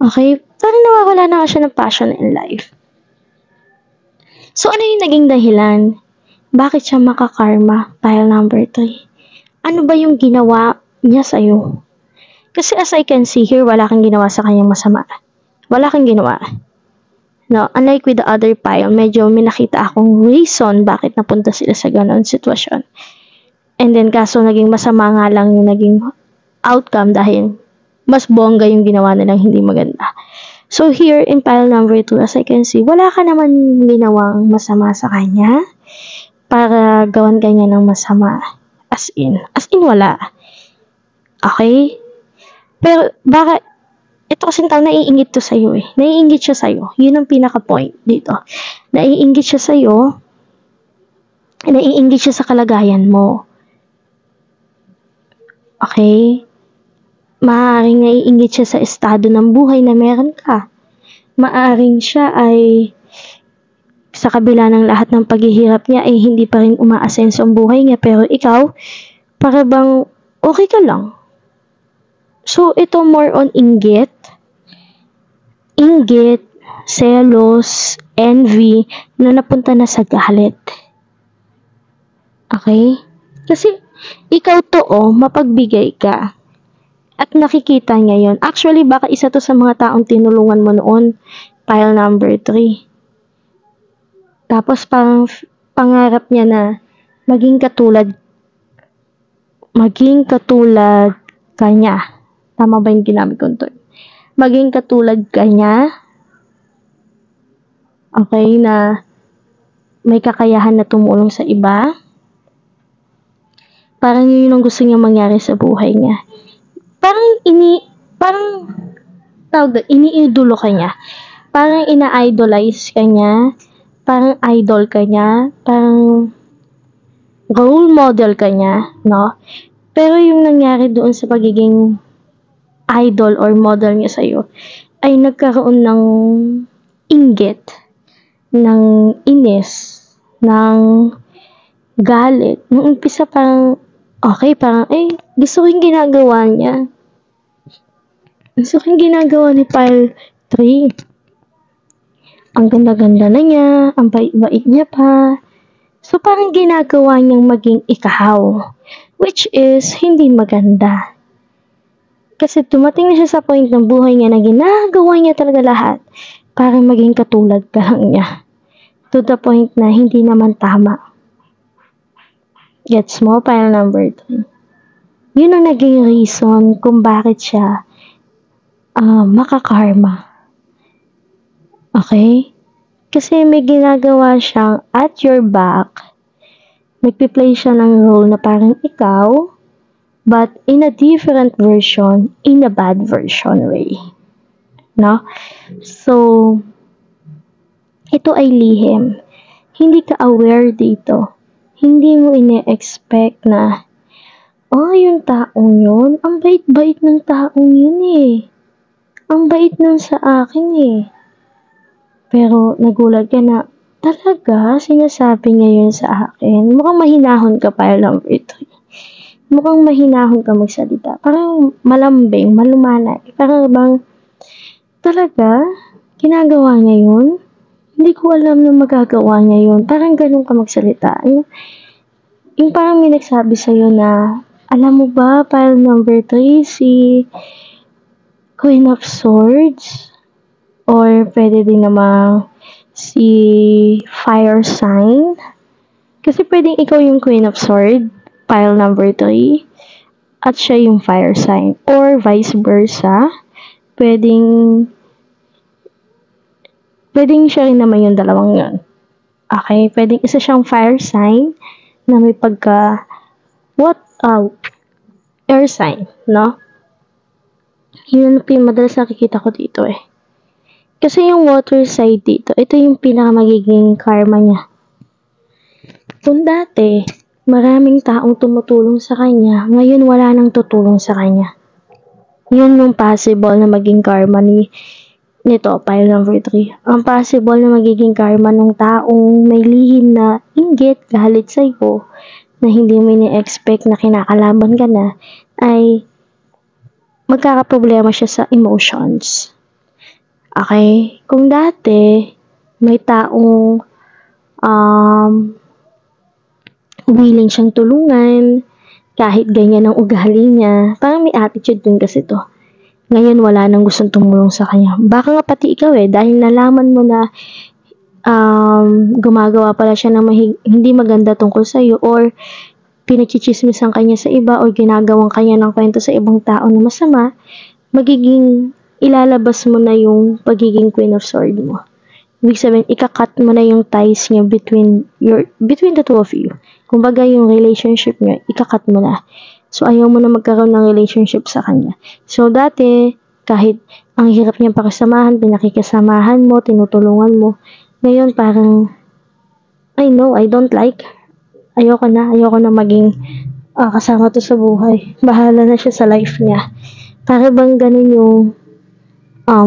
Okay? Parang nawawala na nga siya ng passion in life. So, ano yung naging dahilan? Bakit siya makakarma? Pile number 3. Ano ba yung ginawa niya sa'yo? Kasi as I can see here, wala kang ginawa sa kanyang masama. Wala kang ginawa. No, unlike with the other pile, medyo may nakita akong reason bakit napunta sila sa ganon sitwasyon. And then, kaso naging masama nga lang yung naging outcome dahil mas bongga yung ginawa nilang hindi maganda. So here, in pile number 2, as I can see, wala ka naman ginawang masama sa kanya para gawan kanya ng masama. As in wala. Okay? Pero, bakit? Ito kasi tao, naiingit to sa'yo eh. Naiingit siya sa'yo. Yun ang pinaka-point dito. Naiingit siya sa'yo. Naiingit siya sa kalagayan mo. Okay? Maaaring naiingit siya sa estado ng buhay na meron ka. maaring siya ay sa kabila ng lahat ng paghihirap niya ay hindi pa rin umaasenso ang buhay niya, pero ikaw, para bang okay ka lang. So, ito more on inggit, selos, envy, na napunta na sa galit. Okay? Kasi, ikaw mapagbigay ka. At nakikita niya yon. Actually, baka isa to sa mga taong tinulungan mo noon. Pile number 3. Tapos, parang pangarap niya na maging katulad kanya. Tama ba yung ginamit ko ito? Maging katulad kanya. Okay, na may kakayahan na tumulong sa iba. Parang yun ang gusto niya mangyari sa buhay niya. Iniidolo ka niya. Parang ina-idolize ka niya. Parang idol ka niya. Parang role model ka niya, no? Pero yung nangyari doon sa pagiging idol or model niya sa'yo, ay nagkaroon ng inggit, ng inis, ng galit. Nung umpisa parang, okay, parang, gusto ko yung ginagawa niya. Gusto ko yung ginagawa ni Pile 3. Ang ganda-ganda na niya, ang bait-bait niya pa. So, parang ginagawa niyang maging ikaw, which is hindi maganda. Kasi tumating na siya sa point ng buhay niya na ginagawa niya talaga lahat para maging katulad ka lang niya. To the point na hindi naman tama. Gets mo? Pile number 3. Yun ang naging reason kung bakit siya makakarma. Okay? Kasi may ginagawa siyang at your back. Nagpi-play siya ng role na parang ikaw, but in a different version, in a bad version way. No? So, ito ay lihim. Hindi ka aware dito. Hindi mo ine-expect na, yung taong yun, ang bait-bait ng taong yun eh. Ang bait nun sa akin eh. Pero nagulat ka na, talaga, sinasabi niya yun sa akin. Mukhang mahinahon ka pa lang, mukhang mahinahon ka magsalita. Parang malambing, malumanay. Parang bang, talaga, ginagawa niya yun? Hindi ko alam na magagawa niya yun. Parang ganun ka magsalita. Yung parang may nagsabi sa'yo na, alam mo ba, pile number 3, si Queen of Swords? Or pwede din namang si Fire Sign. Kasi pwedeng ikaw yung Queen of Swords, pile number 3, at siya yung Fire Sign. Or vice versa. Pwedeng siya rin naman yung dalawang yun. Okay? Pwedeng isa siyang Fire Sign na may pagka air sign, no? Yun yung madalas nakikita ko dito eh. Kasi yung water side dito, ito yung pinakamagiging karma niya. Kung dati, maraming taong tumutulong sa kanya, ngayon wala nang tutulong sa kanya. Yun yung possible na maging karma nito, pile number 3. Ang possible na magiging karma ng taong may lihim na inggit, galit sa'yo, na hindi mo ni-expect na kinakalaban ka na, ay magkakaproblema siya sa emotions. Okay? Kung dati, may taong willing siyang tulungan, kahit ganyan ang ugali niya, parang may attitude din kasi to. Ngayon, wala nang gustong tumulong sa kanya. Baka nga pati ikaw dahil nalaman mo na gumagawa pala siya ng hindi maganda tungkol sa'yo, or pinagchichismisan kanya sa iba, or ginagawang kanya ng kwento sa ibang tao na masama, magiging ilalabas mo na yung pagiging Queen of Swords mo. Ibig sabihin, ikakat mo na yung ties niya between the two of you. Kumbaga, yung relationship niya, ikakat mo na. So, ayaw mo na magkaroon ng relationship sa kanya. So, dati, kahit ang hirap niyang pakisamahan, pinakikisamahan mo, tinutulungan mo, ngayon parang, I know, I don't like. Ayoko na maging kasama to sa buhay. Bahala na siya sa life niya. Para bang ganun yung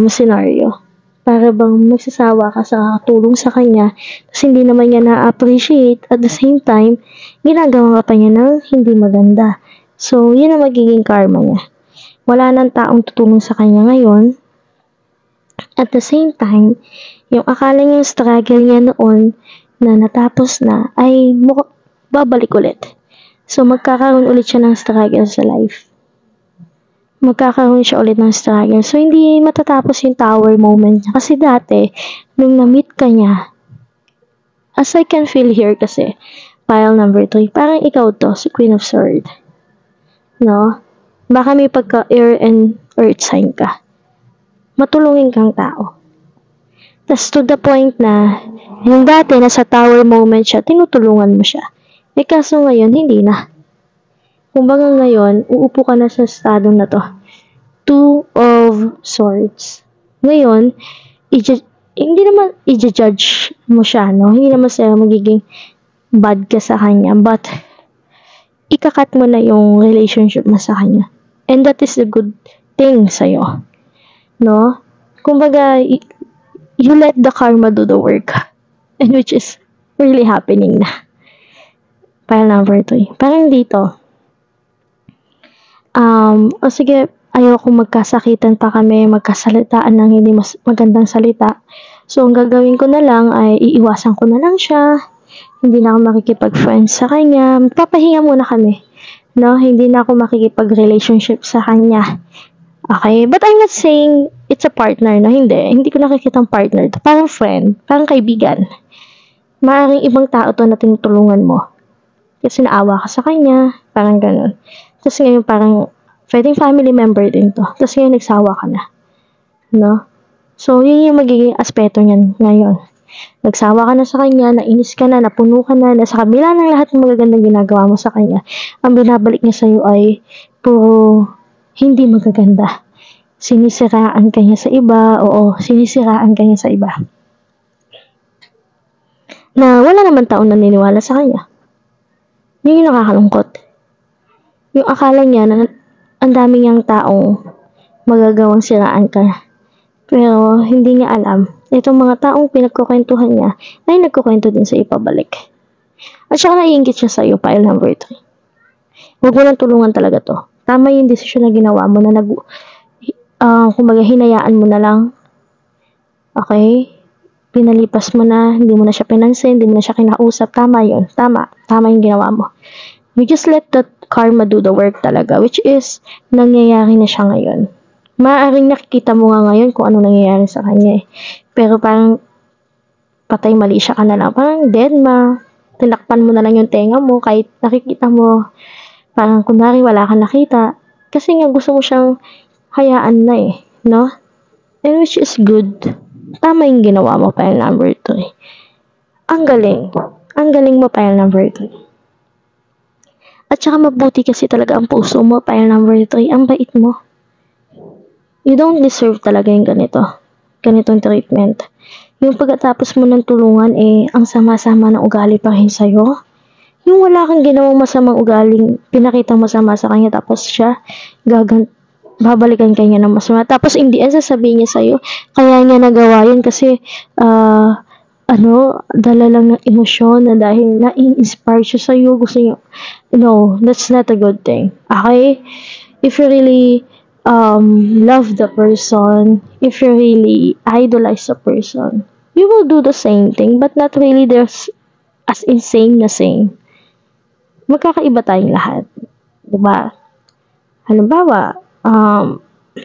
scenario. Para bang magsasawa ka sa tulong sa kanya, kasi hindi naman niya na-appreciate, at the same time, ginagawa ka pa niya ng hindi maganda. So, yun ang magiging karma niya. Wala nang taong tutulong sa kanya ngayon. At the same time, yung akala niyang struggle niya noon na natapos na, ay babalik ulit. So, magkakaroon ulit siya ng struggle sa life. Magkakaroon siya ulit ng struggle. So, hindi matatapos yung tower moment niya. Kasi dati, nung na-meet ka niya, as I can feel here kasi, pile number 3, parang ikaw to, si Queen of Swords. No? Baka may pagka-air and earth sign ka. Matulungin kang tao. Tas to the point na, yung dati, nasa tower moment siya, tinutulungan mo siya. Kaso ngayon, hindi na. Kumbaga ngayon, uupo ka na sa estado na to. 2 of Swords. Ngayon, hindi naman i-judge mo siya, no? Hindi naman siya magiging bad ka sa kanya, but ikakat mo na yung relationship mo sa kanya. And that is a good thing sa'yo. No? Kumbaga, you let the karma do the work. And which is really happening na. Pile number 3. Parang dito, sige, ayoko magkasakitan pa kami, magkasalitaan ng hindi mas magandang salita. So, ang gagawin ko na lang ay iiwasan ko na lang siya. Hindi na ako makikipag-friends sa kanya. Papahinga muna kami. No? Hindi na ako makikipag-relationship sa kanya. Okay? But I'm not saying it's a partner, no? Hindi ko nakikitang partner. Parang friend, parang kaibigan. Maaaring ibang tao to na tinutulungan mo. Kasi naawa ka sa kanya, parang ganun. Tapos ngayon parang, pwedeng family member din to. Tapos ngayon nagsawa ka na. No? So, yun yung magiging aspeto niyan ngayon. Nagsawa ka na sa kanya, nainis ka na, napuno ka na, sa kabila ng lahat ng magagandang ginagawa mo sa kanya, ang binabalik niya sa'yo ay puro hindi magaganda. Sinisiraan ka niya sa iba, sinisiraan ka niya sa iba. Na wala naman taong naniniwala sa kanya. Yun yung nakakalungkot. Yung akala niya na ang dami niyang taong magagawang siraan ka. Pero hindi niya alam, itong mga taong pinagkukwentuhan niya ay nagkukwento din sa ipabalik. At saka naiingit siya sa iyo, pile number 3. Huwag mo nang tulungan talaga to. Tama yung desisyon na ginawa mo na kumbaga hinayaan mo na lang. Okay? Pinalipas mo na, hindi mo na siya pinansin, hindi mo na siya kinausap. Tama yun. Tama yung ginawa mo. You just let that karma do the work talaga, which is, nangyayari na siya ngayon. Maaaring nakikita mo nga ngayon kung ano nangyayari sa kanya eh. Pero parang, patay mali siya ka na lang. Parang dead ma. Tinakpan mo na lang yung tenga mo, kahit nakikita mo, parang kunwari wala kang nakita. Kasi nga gusto mo siyang hayaan na eh. No? And which is good. Tama yung ginawa mo, pile number 3. Ang galing. Ang galing mo, pile number 3. At saka mabuti kasi talaga ang puso mo, pile number 3. Ang bait mo. You don't deserve talaga yung ganitong treatment. Yung pagkatapos mo ng tulungan ang sama-sama ng ugali pa rin sa'yo. Yung wala kang ginawang masamang ugaling, pinakitang masama sa kanya, tapos siya, babalikan kanya ng masama. Tapos hindi sasabihin niya sa'yo, kaya niya nagawa yun kasi, dala lang ng emosyon na dahil na-inspire siya sa'yo, gusto niya. No, that's not a good thing. Okay? If you really love the person, if you really idolize the person, you will do the same thing, but not really there's as insane na same. Magkakaiba tayong lahat. Diba? Halimbawa,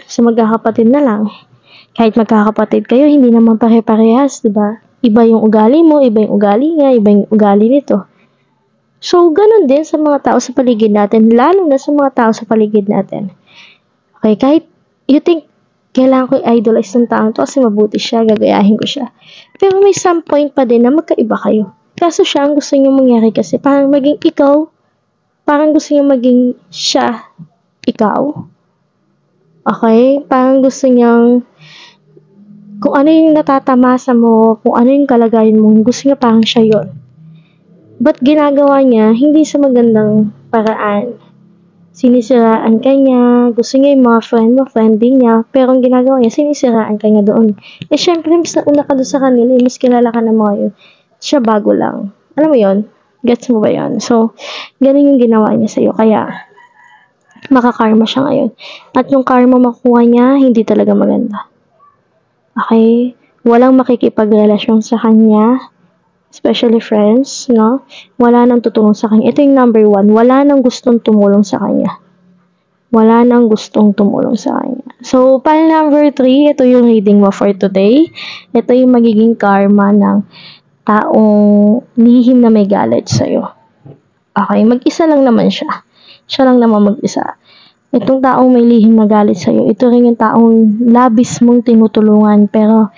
sa magkakapatid na lang, kahit magkakapatid kayo, hindi naman pare-parehas, diba? Iba yung ugali mo, iba yung ugali niya, iba yung ugali nito. So, ganun din sa mga tao sa paligid natin, lalo na sa mga tao sa paligid natin. Okay, kahit you think, kailangan ko i-idolize ng taong to kasi mabuti siya, gagayahin ko siya. Pero may some point pa din na magkaiba kayo. Kaso siya, ang gusto niyo mangyari kasi, parang maging ikaw, parang gusto niyo maging siya, ikaw. Okay? Parang gusto niyang, kung ano yung natatamasa mo, kung ano yung kalagayan mo, gusto niya parang siya yun. But ginagawa niya, hindi sa magandang paraan. sinisiraan ka niya, gusto niya yung mga friend mo, friending niya, pero ang ginagawa niya, sinisiraan ka niya doon. Eh, syempre, mas nauna ka doon sa kanila, mas kilala ka ng mga yun. Siya bago lang. Alam mo yun? Gets mo ba yun? So, ganun yung ginawa niya sa'yo, kaya, makakarma siya ngayon. At yung karma makuha niya, hindi talaga maganda. Okay? Walang makikipagrelasyon sa kanya, especially friends, no? Wala nang tutulong sa kanya. Ito yung number 1. Wala nang gustong tumulong sa kanya. Wala nang gustong tumulong sa kanya. So, pile number 3, ito yung reading mo for today. Ito yung magiging karma ng taong lihim na may galit sa'yo. Okay, mag-isa lang naman siya. Siya lang naman mag-isa. Itong taong may lihim na galit sa'yo, ito rin yung taong labis mong tinutulungan, pero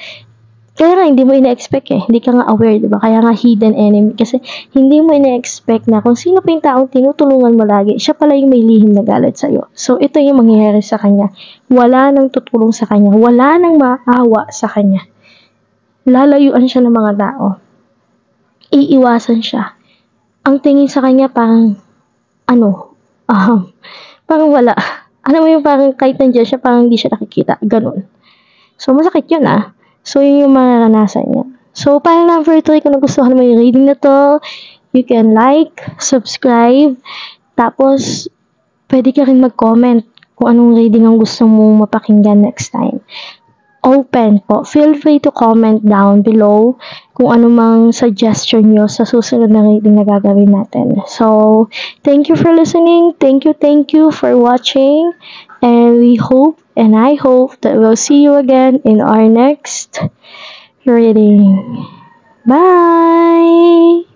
kaya nga, hindi mo ina-expect eh. Hindi ka nga aware, diba? Kaya nga hidden enemy. Kasi hindi mo ina-expect na kung sino pa yung taong tinutulungan mo lagi, siya pala yung may lihim na galit sa'yo. So, ito yung mangyayari sa kanya. Wala nang tutulong sa kanya. Wala nang maawa sa kanya. Lalayuan siya ng mga tao. Iiwasan siya. Ang tingin sa kanya parang, parang wala. Alam mo yung parang kahit nandiyan siya, parang hindi siya nakikita. Ganun. So, masakit yun So, yun yung mararanasan niya. So, para number 3, kung nagustuhan mo yung reading na to, you can like, subscribe, tapos, pwede ka rin mag-comment kung anong reading ang gusto mong mapakinggan next time. Open po. Feel free to comment down below kung ano mang suggestion nyo sa susunod na reading na gagawin natin. So, thank you for listening. Thank you for watching. And we hope and I hope that we'll see you again in our next reading. Bye!